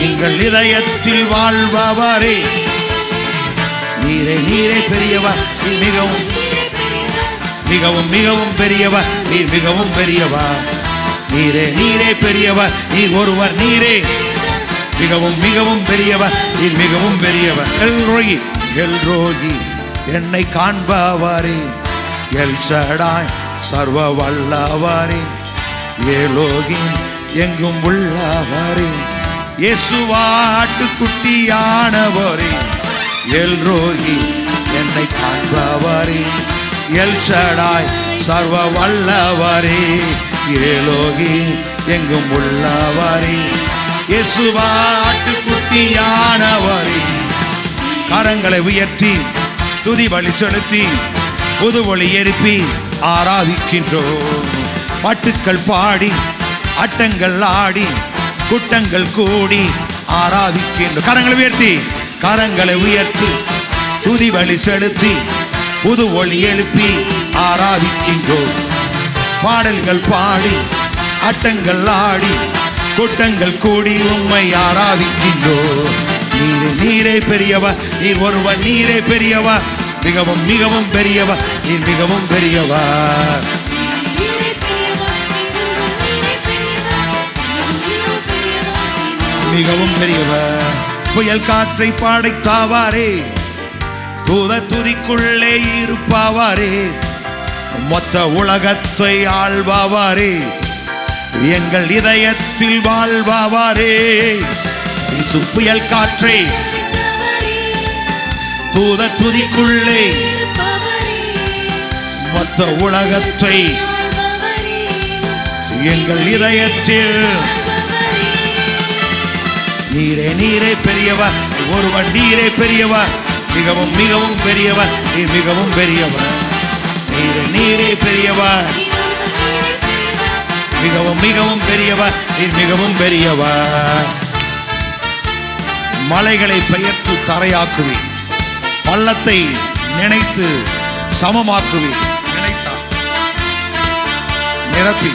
எங்கள் இதயத்தில் வாழ்பவரே. நீரே நீரே பெரியவர், மிகவும் மிகவும் மிகவும் பெரியவர், நீர் மிகவும் பெரியவர். நீரே நீரே பெரியவர், நீர் ஒருவர் நீரே, மிகவும் மிகவும் பெரியவர், நீர் மிகவும் பெரியவர். எல்ரோயி எல்ரோயி என்னை காண்பவரே, எல் சடாய் சர்வ வல்லவரே, ஏலோகீம் எங்கும் உள்ளவரே, இயேசுவா ஆட்டுக்குட்டியானவரே. எல்ரோயி என்னை காண்பவரே, எல் சடாய் சர்வ வல்லவரே, ஏலோகீம் எங்கும் உள்ளவரே, இயேசுவா ஆட்டுக்குட்டியானவரே. கரங்களை உயர்த்தி துதி பலி செலுத்தி புது ஒளி எழுப்பி ஆராதிக்கின்றோம். பாட்டுக்கள் பாடி ஆட்டங்கள் ஆடி கூட்டங்கள் கூடி ஆராதிக்கின்றோம். கரங்களை உயர்த்தி கரங்களை உயர்த்தி துதி பலி செலுத்தி புது ஒளி எழுப்பி ஆராதிக்கின்றோம். பாடல்கள் பாடி ஆட்டங்கள் ஆடி கூட்டங்கள் கூடி உம்மை ஆராதிக்கின்றோம். நீரே நீரே பெரியவர், நீர் ஒருவர் நீரே பெரியவர், மிகவும் மிகவும் பெரியவர், நீர் மிகவும் பெரியவர். மிகவும் பெரியவர். புயல் காற்றை படைத்தாவாரே, தூத துதிக்குள்ளே இருப்பாவாரே, மொத்த உலகத்தை ஆள்வாவாரே, எங்கள் இதயத்தில் வாழ்வாவாரே. புயல் காற்றை தூத துதிக்குள்ளே மொத்த உலகத்தை எங்கள் இதயத்தில். நீரே நீரே பெரியவர், ஒருவர் நீரே பெரியவர், மிகவும் மிகவும் பெரியவர், நீர் மிகவும் பெரியவர். நீரே நீரே பெரியவர், மிகவும் மிகவும் பெரியவர், நீர் மிகவும் பெரியவர். மலைகளை பெயர்த்து தரையாக்குவி, பள்ளத்தை நினைத்து சமமாக்குவி, நினைத்தார் நிரப்பி.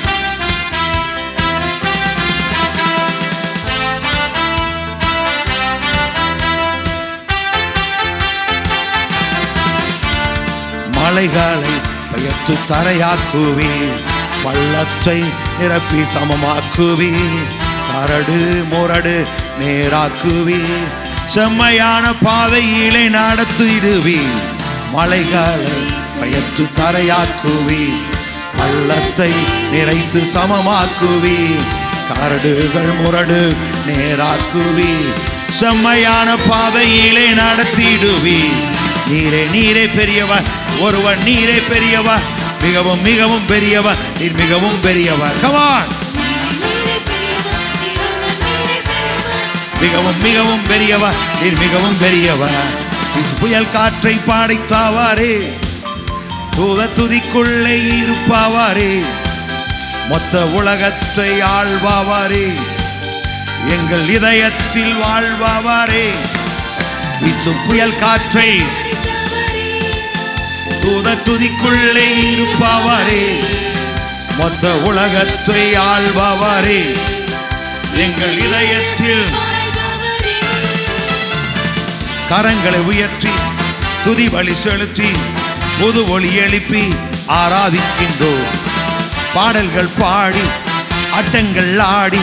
மலைகளை பெயர்த்து தரையாக்குவி, பள்ளத்தை நிரப்பி சமமாக்குவி, கரடு முரடு நேராக்குவி, செம்மையான பாதையிலே நடத்திடுவி. மலைகளை பெயர்த்து தரையாக்குவி, பள்ளத்தை நிறைத்து சமமாக்குவி, கரடுகள் முரடு நேராக்குவி, செம்மையான பாதையிலே நடத்திடுவி. நீரே நீரே பெரியவர், ஒருவர் நீரே பெரியவர், மிகவும் மிகவும் பெரியவர், நீர் மிகவும் பெரியவர். Come on. மிகவும் மிகவும் பெரியவர், நீர் மிகவும் பெரியவர். புயல் காற்றை படைத்தாவாரே, தூத துதிக்குள்ளே இருப்பாவாரே, மொத்த உலகத்தை ஆள்வாவாரே, எங்கள் இதயத்தில் வாழ்வாவாரே. வீசும் புயல் காற்றை தூத துதிக்குள்ளே இருப்பாவாரே, மொத்த உலகத்தை ஆள்வாவாரே, எங்கள் இதயத்தில். கரங்களை உயர்த்தி துதி பலி செலுத்தி புது ஒளி எழுப்பி ஆராதிக்கின்றோம். பாடல்கள் பாடி அட்டங்கள் ஆடி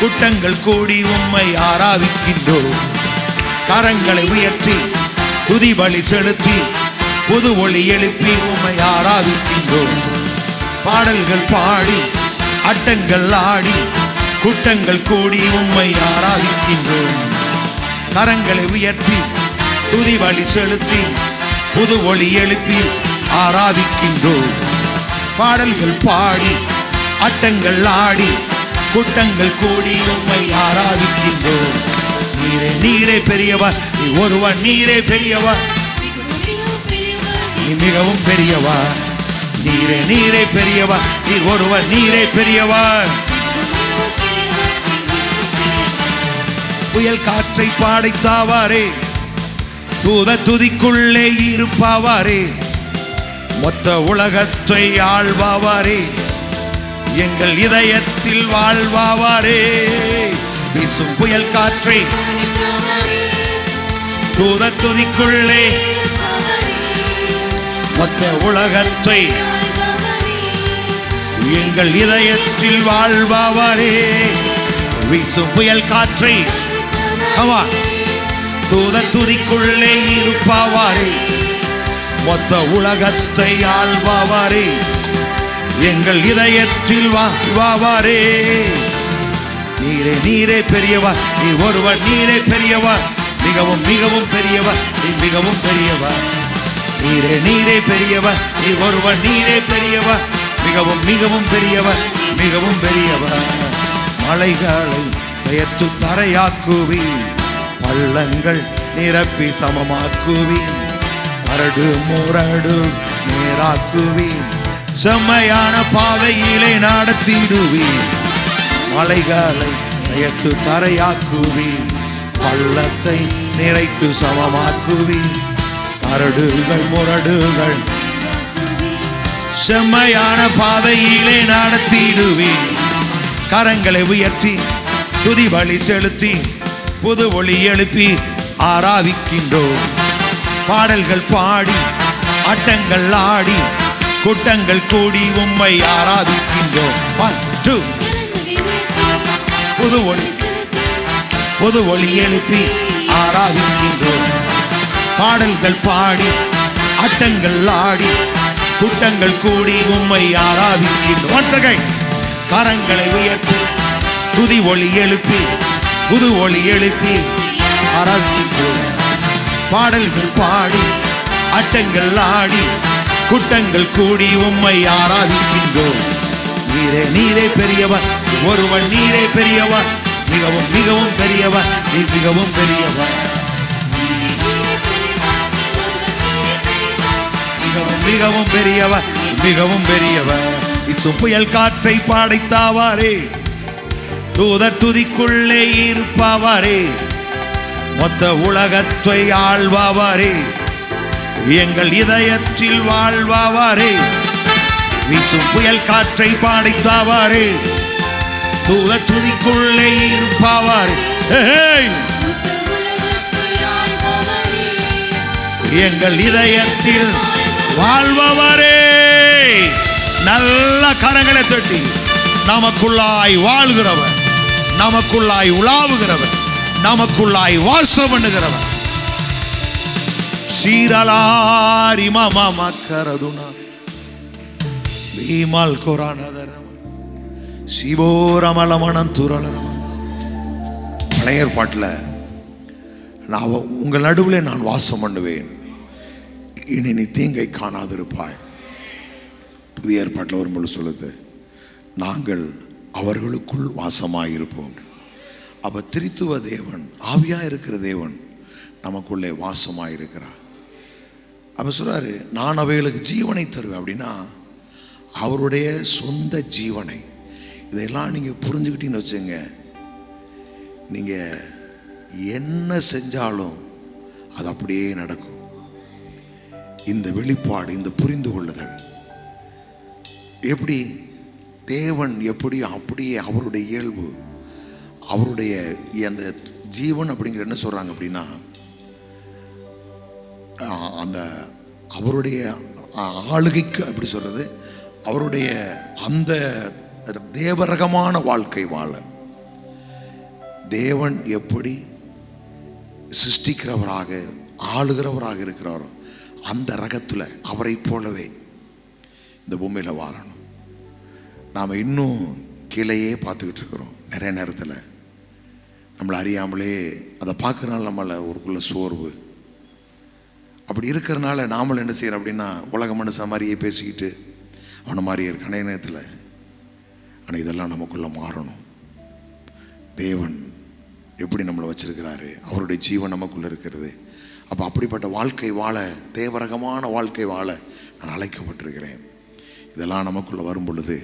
கூட்டங்கள் கூடி உம்மை ஆராதிக்கின்றோம். கரங்களை உயர்த்தி துதி பலி செலுத்தி புது ஒளி எழுப்பி உம்மை ஆராதிக்கின்றோம். பாடல்கள் பாடி அட்டங்கள் ஆடி கூட்டங்கள் கூடி உம்மை ஆராதிக்கின்றோம். கரங்களை உயர்த்தி துதி பலி செலுத்தி புது ஒளி எழுப்பி ஆராதிக்கின்றோம். பாடல்கள் பாடி அட்டங்கள் ஆடி கூட்டங்கள் கூடி உம்மை ஆராதிக்கின்றோம். நீரே நீரே பெரியவர், நீ ஒருவர் நீரே பெரியவர், நீ மிகவும் பெரியவர். நீரே நீரே பெரியவர், நீ ஒருவர் நீரே பெரியவர். புயல் காற்றை படைத்தாவாரே, தூத துதிக்குள்ளே இருப்பாவாரே, மொத்த உலகத்தை ஆள்வாவாரே, எங்கள் இதயத்தில் வாழ்வாவாரே. வீசும் புயல் காற்றை தூத துதிக்குள்ளே மொத்த உலகத்தை எங்கள் இதயத்தில் வாழ்வாவாரே. வீசும் புயல் காற்றை தூத துதிக்குள்ளே இருப்பாவாரே, மொத்த உலகத்தை ஆள்வாவாரே, எங்கள் இதயத்தில் வாழ்வாவாரே. நீரே நீரே பெரியவர், நீ ஒருவர் நீரே பெரியவர், மிகவும் மிகவும் பெரியவர், நீ மிகவும் பெரியவர். நீரே நீரே பெரியவர், நீ ஒருவர் நீரே பெரியவர், மிகவும் மிகவும் பெரியவர், மிகவும் பெரியவர். மலைகளை பெயர்த்து தரையாக்குவி, பள்ளங்கள் நிரப்பி சமமாக்குவி, கரடு முரடு நேராக்குவி, செம்மையான பாதையிலே நடத்திடுவி. மலைகளை பெயர்த்து தரையாக்குவி, பள்ளத்தை நிறைத்து சமமாக்குவி, கரடுகள் முரடுகள் செம்மையான பாதையிலே நடத்திடுவி. கரங்களை உயர்த்தி துதி பலி செலுத்தி புது ஒளி எழுப்பி ஆராதிக்கின்றோம். பாடல்கள் பாடி ஆட்டங்கள் ஆடி கூட்டங்கள் கூடி உம்மை ஆராதிக்கின்றோம். 1 2 புது ஒளி எழுப்பி ஆராதிக்கின்றோம். பாடல்கள் பாடி ஆட்டங்கள் ஆடி கூட்டங்கள் கூடி உம்மை ஆராதிக்கின்றோம். Once again. கரங்களை உயர்த்தி துதி ஒளி எழுப்பி புது ஒளி எழுப்பி ஆராதிக்கின்றோம். பாடல்கள் பாடி ஆட்டங்கள் ஆடி கூட்டங்கள் கூடி உம்மை ஆராதிக்கின்றோம். நீரே நீரே பெரியவர், ஒருவன் நீரே பெரியவர், மிகவும் மிகவும் பெரியவர், நீ மிகவும் பெரியவர், மிகவும் மிகவும் பெரியவர், மிகவும் பெரியவர். இசும் புயல் காற்றை படைத்தவரே, தூதர் துதிக்குள்ளே இருப்பவரே, மொத்த உலகத்தை ஆள்பவரே, எங்கள் இதயத்தில் வாழ்பவரே. வீசும் புயல் காற்றை படைத்தவரே, தூதர் துதிக்குள்ளே இருப்பவரே, எங்கள் இதயத்தில் வாழ்பவரே. நல்ல கரங்களை தட்டி நமக்குள்ளாய் வாழ்கிறவர், நமக்குள்ளாய் உலாவுகிறவர், நமக்குள்ளாய் வாசம் பண்ணுகிறவர். சீரலாரி மாமா மக்கரதுனா பீமால் கோரானதரம சிவோரமலமணம் துரலரம. பழைய ஏற்பாட்டில் நான் உங்கள் நடுவில் நான் வாசம் பண்ணுவேன், இனி நீ தீங்கை காணாதிருப்பாய். புதிய ஏற்பாட்டில் வரும்போது சொல்லுது, நாங்கள் அவர்களுக்குள் வாசமாயிருப்போம். அப்ப திரித்துவ தேவன், ஆவியா இருக்கிற தேவன் நமக்குள்ளே வாசமாயிருக்கிறார். அப்ப சொல்றாரு, நான் அவைகளுக்கு ஜீவனை தருவேன். அப்படின்னா அவருடைய சொந்த ஜீவனை. இதெல்லாம் நீங்க புரிஞ்சுக்கிட்டீங்கன்னு வச்சுங்க, நீங்க என்ன செஞ்சாலும் அது அப்படியே நடக்கும். இந்த வெளிப்பாடு, இந்த புரிந்து கொள்ளுதல், எப்படி தேவன் எப்படி அப்படியே அவருடைய இயல்பு, அவருடைய அந்த ஜீவன் அப்படிங்கிற என்ன சொல்றாங்க அப்படின்னா, அந்த அவருடைய ஆளுகைக்கு அப்படி சொல்றது, அவருடைய அந்த தேவரகமான வாழ்க்கை வாழ தேவன் எப்படி சிருஷ்டிக்கிறவராக ஆளுகிறவராக இருக்கிறாரோ அந்த ரகத்தில் அவரை போலவே இந்த பூமியில் வாழணும். நாம் இன்னும் கீழேயே பார்த்துக்கிட்டு இருக்கிறோம். நிறைய நேரத்தில் நம்மளை அறியாமலே அதை பார்க்கறனால நம்மளை ஒருக்குள்ள சோர்வு அப்படி இருக்கிறனால நாமளும் என்ன செய்யறோம் அப்படின்னா, உலக மனுஷன் மாதிரியே பேசிக்கிட்டு அவனை மாதிரியே இருக்கு அனைத்து நேரத்தில். ஆனால் இதெல்லாம் நமக்குள்ள மாறணும். தேவன் எப்படி நம்மளை வச்சிருக்கிறாரு, அவருடைய ஜீவன் நமக்குள்ள இருக்கிறது. அப்போ அப்படிப்பட்ட வாழ்க்கை வாழ, தேவரகமான வாழ்க்கை வாழ நான் அழைக்கப்பட்டிருக்கிறேன். இதெல்லாம் நமக்குள்ள வரும் பொழுது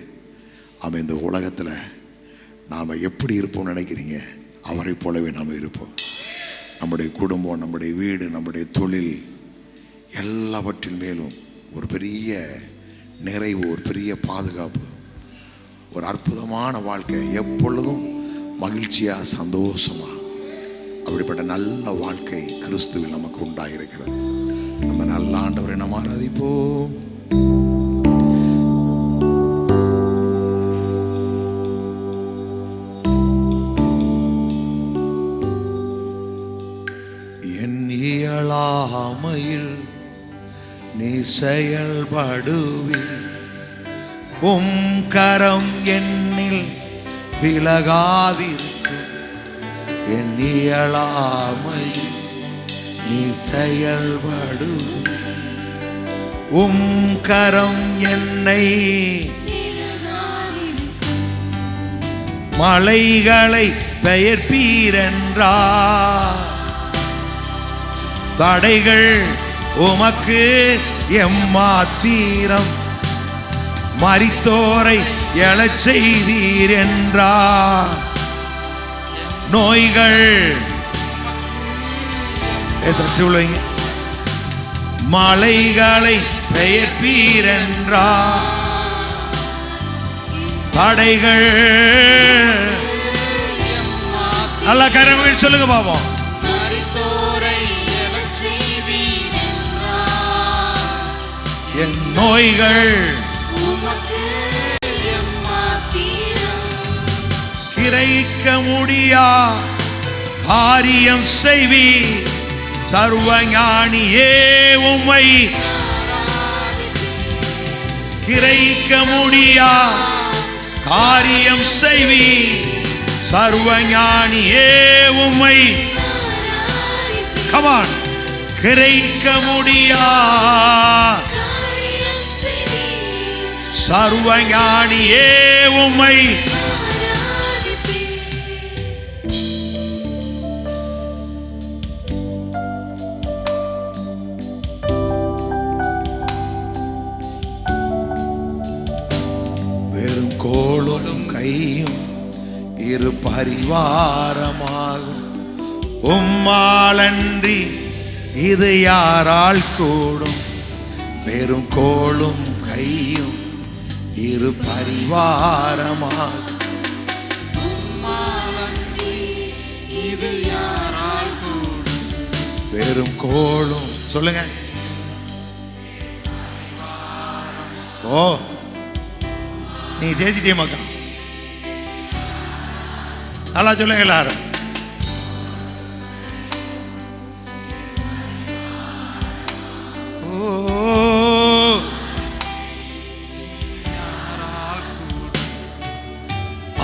அவன் இந்த உலகத்தில் நாம் எப்படி இருப்போம்னு நினைக்கிறீங்க, அவரை போலவே நாம் இருப்போம். நம்முடைய குடும்பம், நம்முடைய வீடு, நம்முடைய தொழில், எல்லாவற்றின் மேலும் ஒரு பெரிய நிறைவு, ஒரு பெரிய பாதுகாப்பு, ஒரு அற்புதமான வாழ்க்கை, எப்பொழுதும் மகிழ்ச்சியா சந்தோஷமா, அப்படிப்பட்ட நல்ல வாழ்க்கை கிறிஸ்துவில் நமக்கு உண்டாயிருக்கிறது. நம்ம நல்ல ஆண்டவரை நம்ம ஆராதிப்போம். என் இயலாமையில் நீ செயல்படுவி, உம் கரம் என்னில் விலகாதிருக்கும். என் இயலாமையில் நீ செயல்படு, உம் கரம் என்னை மலைகளை பெயர்ப்பீரென்றார். தடைகள் உமக்கு எம்மாத்திரம், மரித்தோரை எழச் செய்தீர் என்றார். நோய்கள் மலைகளை பெயர்ப்பீரென்றார். தடைகள் நல்ல கரங்கள் சொல்லுங்க பாப்போம். நோய்கள் கிரைக்க முடியா காரியம் செய்வி சர்வஞானியே உம்மை கிரைக்க முடியா காரியம் செய்வி சர்வஞானியே உம்மை come on கிரைக்க முடியா சர்வஞானியே உம்மை வெறும் கோலும் கையும் இரு பரிவாரமாகும் உம்மாலன்றி இது யாரால் கூடும் வெறும் கோலும் கையும் இரு பரிவாரமாகும் வெறும் கோலும் சொல்லுங்க ஓ நீ ஜெயிச்சிட்டே மக்கா நல்லா சொல்லுங்க எல்லாரும்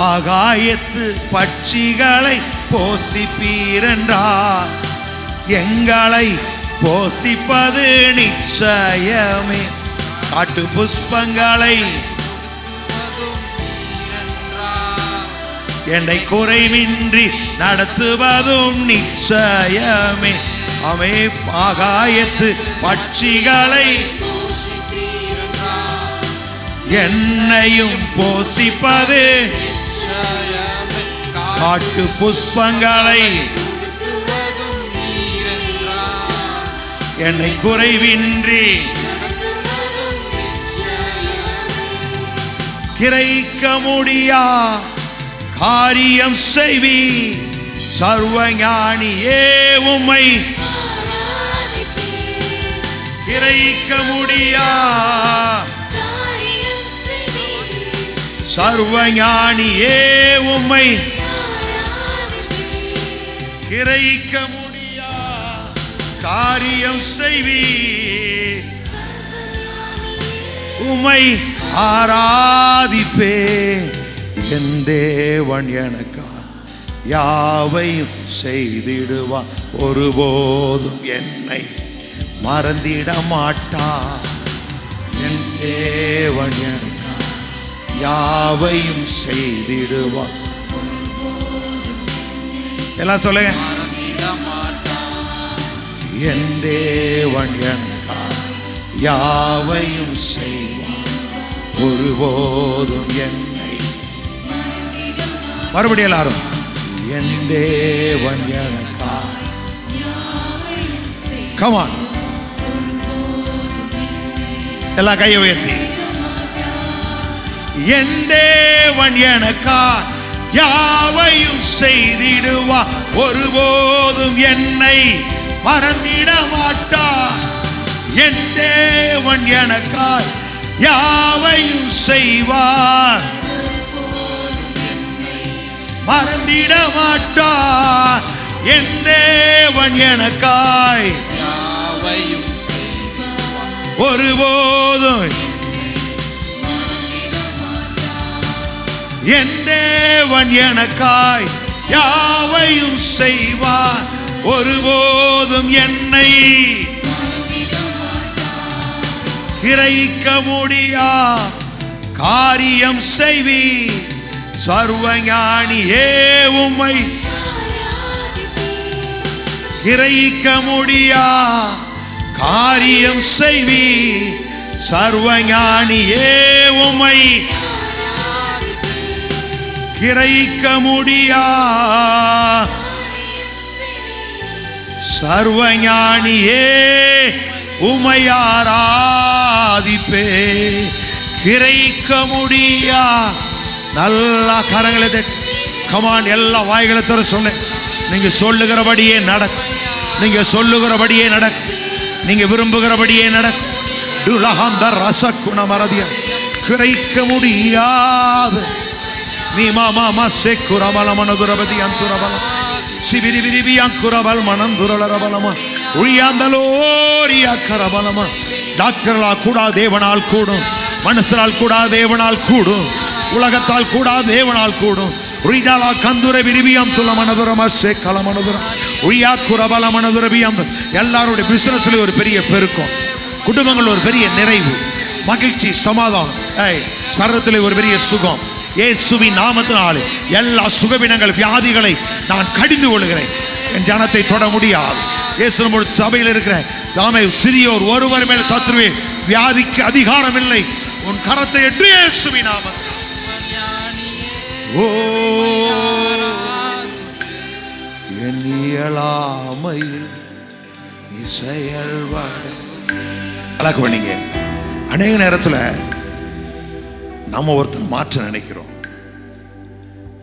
ஆகாயத்து பட்சிகளை போசிப்பீரென்றார் எங்களை போசிப்பது நிச்சயமே காட்டு புஷ்பங்களை என்னை குறைவின்றி நடத்துவதும் நிச்சயமே அவை ஆகாயத்து பட்சிகளை என்னையும் போசிப்பது காட்டு புஷ்பங்களை என்னை குறைவின்றி கிரைக்க முடியா காரியம் செய்வி சர்வஞானியே உம்மை கிரைக்க முடியா சர்வஞானியே உம்மை கிரைக்க முடியா காரியம் செய்வி உம்மை ஆராதிப்பே என் தேவன் எனக்கா யாவையும் செய்திடுவார் ஒருபோதும் என்னை மறந்திட மாட்டார் என் தேவன் எனக்கா யாவையும் செய்திடுவார் எல்லாம் சொல்லுங்க என் தேவன் எனக்கா யாவையும் செய்வார் ஒருபோதும் என்னை மறுபடியும் எல்லாரும் என் தேவன் எனக்கா come on எல்லா கையை உயர்த்தி என் தேவன் எனக்கா யாவையும் செய்திடுவார் ஒருபோதும் என்னை மறந்திட மாட்டார் என் தேவன் எனக்கா யாவையும் செய்வார் மறந்திட மாட்டார் என் தேவன் எனக்காய் யாவையும் ஒருபோதும் என் தேவன் எனக்காய் யாவையும் செய்வார் ஒருபோதும் என்னை கிரைக்க முடியா காரியம் செய்வி சர்வஞானியே உம்மை கிரைக்க முடியா காரியம் செய்வி சர்வஞானியே உம்மை கிரைக்க முடியா சர்வஞானியே உம்மை ஆராதிப்பே கிரைக்க முடியா நல்லா கரங்களை கமான் எல்லா வாய்களை தர சொல்ல நீங்க சொல்லுகிறபடியே நடக்கும் நீங்க சொல்லுகிறபடியே நடக்கும் நீங்க விரும்புகிறபடியே நடக்கும் டுலஹந்த ரசகுணமரதிய குறைக்க முடியாது நீ மாமா செக்குரமலமனதுரபதி அந்துரபலம் சிவிரி விரிவி அங்குரபல் மனந்துரலரபலமா உழியாந்தலோரியா கரபலமா. டாக்டர்களால் கூடா தேவனால் கூடும், மனுஷரால் கூடா தேவனால் கூடும், உலகத்தால் கூடா தேவனால் கூடும். உழிதாலா கந்துர விரிவியம் துல மனதுரமா செக்கல மனதுரம் உழியா குரபல மனதுரபியம். எல்லாருடைய பிசினஸ்ல ஒரு பெரிய பெருக்கம், குடும்பங்கள் ஒரு பெரிய நிறைவு, மகிழ்ச்சி, சமாதானம், சரீரத்தில் ஒரு பெரிய சுகம். இயேசுவின் நாமத்தினாலே எல்லா சுகவீனங்கள் வியாதிகளை நான் கடிந்து கொள்கிறேன். என் ஜனத்தை தொட முடியாது. இயேசு சபையில் இருக்கிற நாமே சிறியோர் ஒருவர் மேல் சத்துருவே வியாதிக்கு அதிகாரம் இல்லை. உன் கரத்தை எட்டு இயேசுவின் நாமம். ஓ என் இயலாமையில் செயல்வாடு அழகு பண்ணீங்க. அநேக நேரத்தில் நம்ம ஒருத்தர் மாற்ற நினைக்கிறோம்.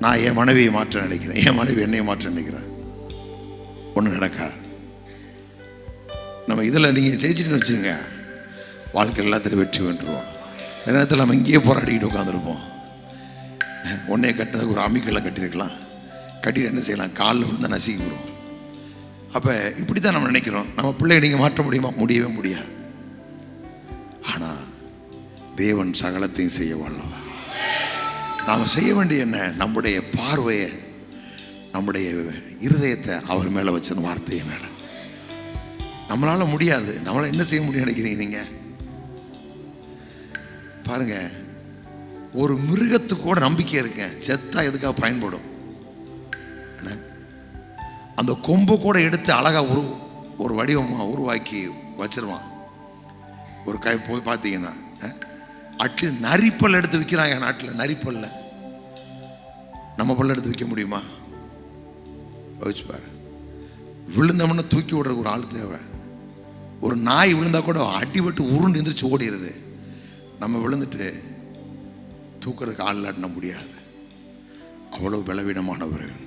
நான் என் மனைவியை மாற்ற நினைக்கிறேன், என் மனைவி என்னையை மாற்ற நினைக்கிறேன். ஒன்றும் நடக்காது. நம்ம இதில் நீங்கள் ஜெயிச்சுட்டு வச்சுங்க, வாழ்க்கை எல்லாத்திலும் வெற்றி வென்றுருவோம். நேரத்தில் நம்ம இங்கேயே போராடிக்கிட்டு உட்காந்துருப்போம். ஒன்னே கட்டினதுக்கு ஒரு அம்மிக்கல்லை கட்டியிருக்கலாம், கட்டிட்டு என்ன செய்யலாம், காலில் விழுந்து நசிக்கிறோம். அப்போ இப்படி தான் நம்ம நினைக்கிறோம். நம்ம பிள்ளைய நீங்கள் மாற்ற முடியுமா? முடியவே முடியாது. ஆனால் தேவன் சகலத்தையும் செய்ய வல்லவர். நாம் செய்ய வேண்டிய என்ன? நம்முடைய பார்வையை, நம்முடைய இருதயத்தை அவர் மேலே வச்சிருந்த வார்த்தையை மேலே. நம்மளால முடியாது. நம்மளால என்ன செய்ய முடியும் நினைக்கிறீங்க நீங்க? பாருங்க, ஒரு மிருகத்துக்கு கூட நம்பிக்கை இருக்க, செத்தா எதுக்காக பயன்படும்? அந்த கொம்பு கூட எடுத்து அழகா ஒரு வடிவமாக உருவாக்கி வச்சிருவான். ஒரு கை போய் பார்த்தீங்கன்னா அட்லீஸ்ட் நரிப்பல் எடுத்து விற்கிறாங்க நாட்டில். நரிப்பல்ல நம்ம பல்ல எடுத்து விற்க முடியுமா? யோசிச்சு பாரு. விழுந்தோம்னா தூக்கி விடுறதுக்கு ஒரு ஆள் தேவை. ஒரு நாய் விழுந்தா கூட அடிபட்டு உருண்டு எந்திரிச்சு ஓடிடுது. நம்ம விழுந்துட்டு தூக்கிறதுக்கு ஆள் இல்லாட்டின முடியாது. அவ்வளவு பலவீனமானவர்கள்.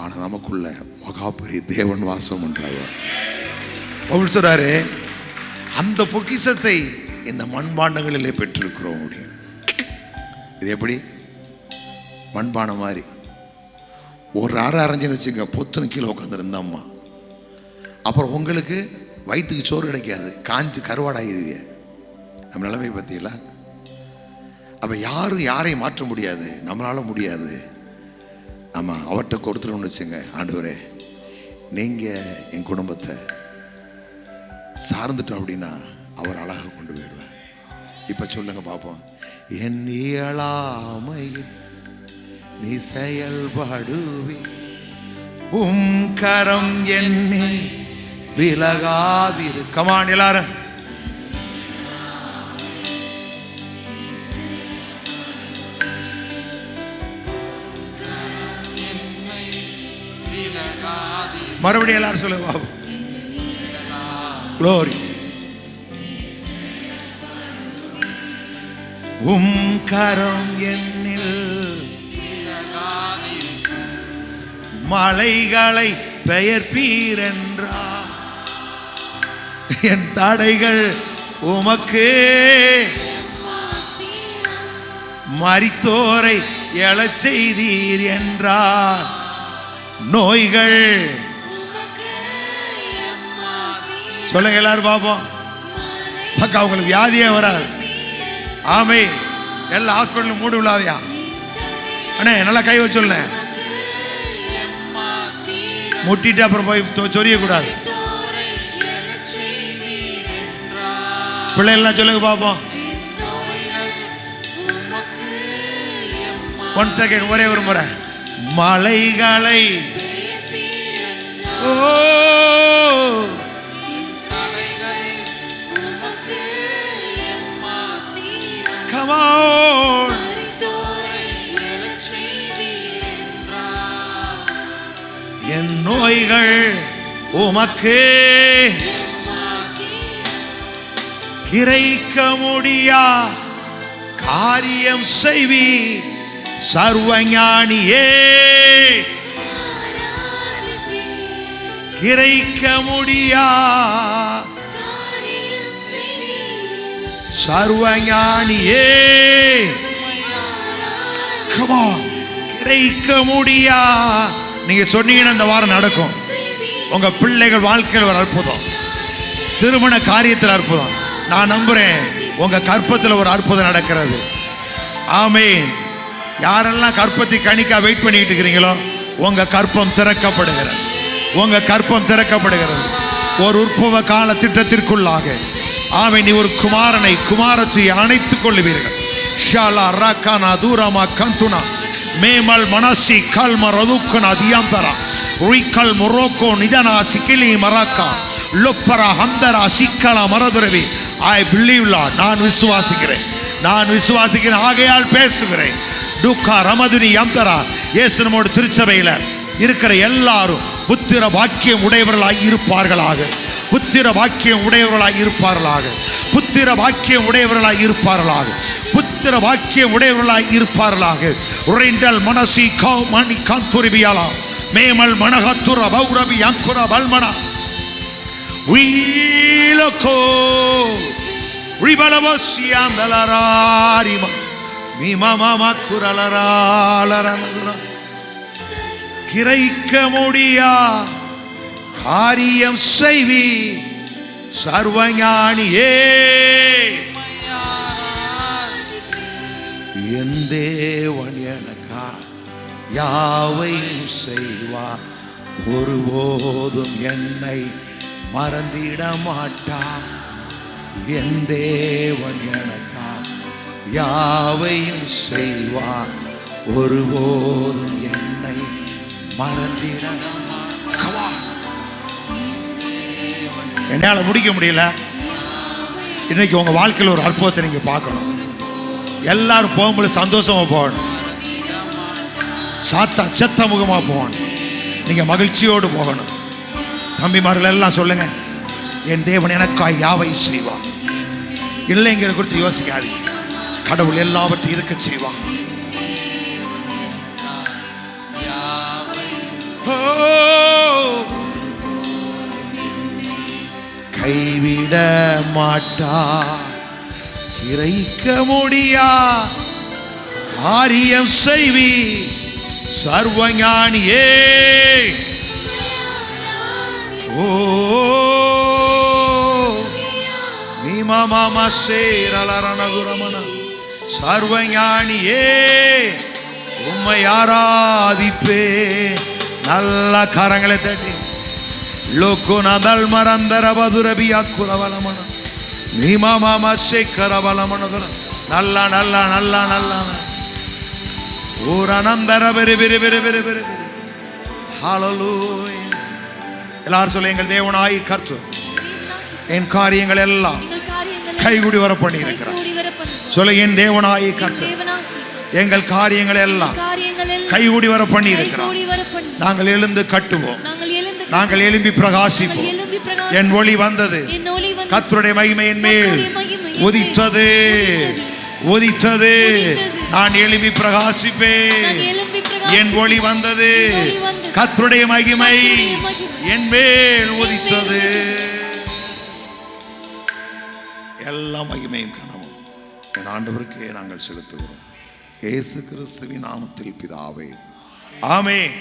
ஆனால் நமக்குள்ள மகா பெரிய தேவன் வாசம் என்றவர். பவுல் சொல்றாரு, அந்த பொக்கிஷத்தை இந்த மண்பாண்டங்களிலே பெற்றிருக்கிறோம். இது எப்படி? மண்பானம் மாதிரி ஒரு அரைஞ்சுன்னு வச்சுங்க, பொத்துன்னு கீழே உட்காந்துருந்த அம்மா. அப்புறம் உங்களுக்கு வயிற்றுக்கு சோறு கிடைக்காது, காஞ்சு கருவாடாயிருவீங்க. நம்ம நிலைமை பார்த்தீங்களா? அப்போ யாரும் யாரையும் மாற்ற முடியாது, நம்மளால முடியாது. நம்ம அவர்கிட்ட கொடுத்துருவோம்னு வச்சுங்க, ஆண்டவரே நீங்கள் என் குடும்பத்தை சார்ந்துட்டோம் அப்படின்னா அவர் அழகாக கொண்டு போயிடுவார். இப்போ சொல்லுங்க பார்ப்போம். என் இயலாமையில் நீ செயல்படுவி, உம் கரம் என்னை விலகாதிரு. கமான் எல்லாரும். மறுபடியும் எல்லாரும் சொல்லுங்க பாபு. Glory. உம் கரம் என்னில் மலைகளை பெயர்ப்பீர் என்றார். என் தடைகள் உமக்கு மரித்தோரை எழச் செய்தீர் என்றார். நோய்கள் சொல்லுங்க எல்லாரும் பாப்போம். பக்கா உங்களுக்கு வியாதியே வராது. ஆமே. எல்லா ஹாஸ்பிட்டலும் மூடு விழாவியா அண்ணே, நல்லா கை வச்சு சொல்ல, முட்டிட்டு அப்புறம் போய் சொரியக்கூடாது. பிள்ளைகள்லாம் சொல்லுங்க பாப்போம். 1 செகண்ட், ஒரே ஒரு முறை. மலைகளை ஓ come on. என் நோய்கள் உமக்கு கிரைக்க முடியா காரியம் செய்வி சர்வஞானியே. கிரைக்க முடியா சர்வஞானியே. Come on. கிடைக்க முடியா. நீங்க சொன்னீங்கன்னா இந்த வாரம் நடக்கும். உங்க பிள்ளைகள் வாழ்க்கையில் ஒரு அற்புதம், திருமண காரியத்தில் அற்புதம். நான் நம்புறேன் உங்க கற்பத்தில் ஒரு அற்புதம் நடக்கிறது. ஆமென். யாரெல்லாம் கற்பத்தை கணிக்க வெயிட் பண்ணிட்டு இருக்கிறீங்களோ உங்க கற்பம் திறக்கப்படுகிறது. உங்க கற்பம் திறக்கப்படுகிறது. ஒரு உற்பவ கால திட்டத்திற்குள்ளாக ஆமென் நீ ஒரு குமாரத்தை அணைத்துக் கொள்ளுவீர்கள். ஷாலா ராக்கானா தூரமா கந்துனா மேமல் மனசி கல் மரதுக்குனா தியாந்தரா ரிக்கல் மொரோக்கோ நிதனா சிக்கிலி மராக்கா லொப்பரா ஹந்தரா சிக்கலா மரதுரவி. I believe Lord. நான் விசுவாசிக்கிறேன், ஆகையால் பேசுகிறேன். டுக்கா ரமதுனி யந்தரா. இயேசு நம்மோடு திருச்சபையில் இருக்கிற எல்லாரும் புத்திர வாக்கியம் உடையவர்களாய் இருப்பார்களாக. புத்திர வாக்கியம் உடையவர்களாய் இருப்பார்களாக. புத்திர வாக்கியம் உடையவர்களாய் இருப்பார்களாக. புத்திர வாக்கியம் உடையவர்களாய் இருப்பார்களாக. உரைண்டல் மனசி கௌ மணி காந்துரிபியாலா மேமல் மனகத்துர பௌரபி அங்குர பல்மனா வீலகோ ரிபலவசியம் தலராரிமா மீமாமா குரலராலரனதுரா. கிரைக்க முடியா காரியம் செய்வி சர்வஞானியே. என் தேவன் எனக்கா யாவையும் செய்வார், ஒருபோதும் என்னை மறந்திட மாட்டார். என் தேவன் எனக்கா யாவையும் செய்வார், ஒருபோதும் என்னை மறந்திட. என்னால் முடிக்க முடியல. இன்னைக்கு உங்க வாழ்க்கையில் ஒரு அற்புதத்தை நீங்க பார்க்கணும். எல்லாரும் போகும்போது சந்தோஷமா போகணும். செத்த முகமா போகணும். நீங்க மகிழ்ச்சியோடு போகணும். தம்பிமார்கள் எல்லாம் சொல்லுங்க, என் தேவன் எனக்காய் யாவை செய்வான். இல்லைங்கிற குறித்து யோசிக்காது. கடவுள் எல்லாவற்றையும் இருக்க செய்வான். கைவிட மாட்டா, இறைக்க முடியா காரியம் செய்வி சர்வஞானியே. ஓ மீமாமா சேரலரணகுரமன சர்வஞானியே, உம்மை ஆராதிப்பே. நல்ல கரங்களை தட்டி லோக்குனதல் மரந்தர பதுரபியா குரவலமன மீமாமா சேக்கரவலமனதுர. நல்லா நல்லா நல்லா நல்லா ஊரனந்தர பெரு பெரு பெரு பெரு பெரு. ஹல்லேலூயா. எல்லாரும் சொல்ல, எங்கள் தேவனாய் கர்த்தர் என் காரியங்கள் எல்லாம் கைகூடி வர பண்ணி இருக்கிறார். சொல்ல, என் தேவனாய் கர்த்தர் எங்கள் காரியங்கள் எல்லாம் கைகூடி வர பண்ணி இருக்கிறார். நாங்கள் எழுந்து கட்டுவோம், நாங்கள் எழும்பி பிரகாசிப்போம். என் ஒளி வந்தது, கர்த்தருடைய மகிமையின் மேல் உதித்தது உதித்தது. நான் எழும்பி பிரகாசிப்பேன். என் ஒளி வந்தது, கர்த்தருடைய மகிமை என் மேல் உதித்தது. எல்லா மகிமையும் கனவும் என் ஆண்டவருக்கே நாங்கள் செலுத்துகிறோம். இயேசு கிறிஸ்துவின் நாமத்தில் பிதாவே, ஆமென்.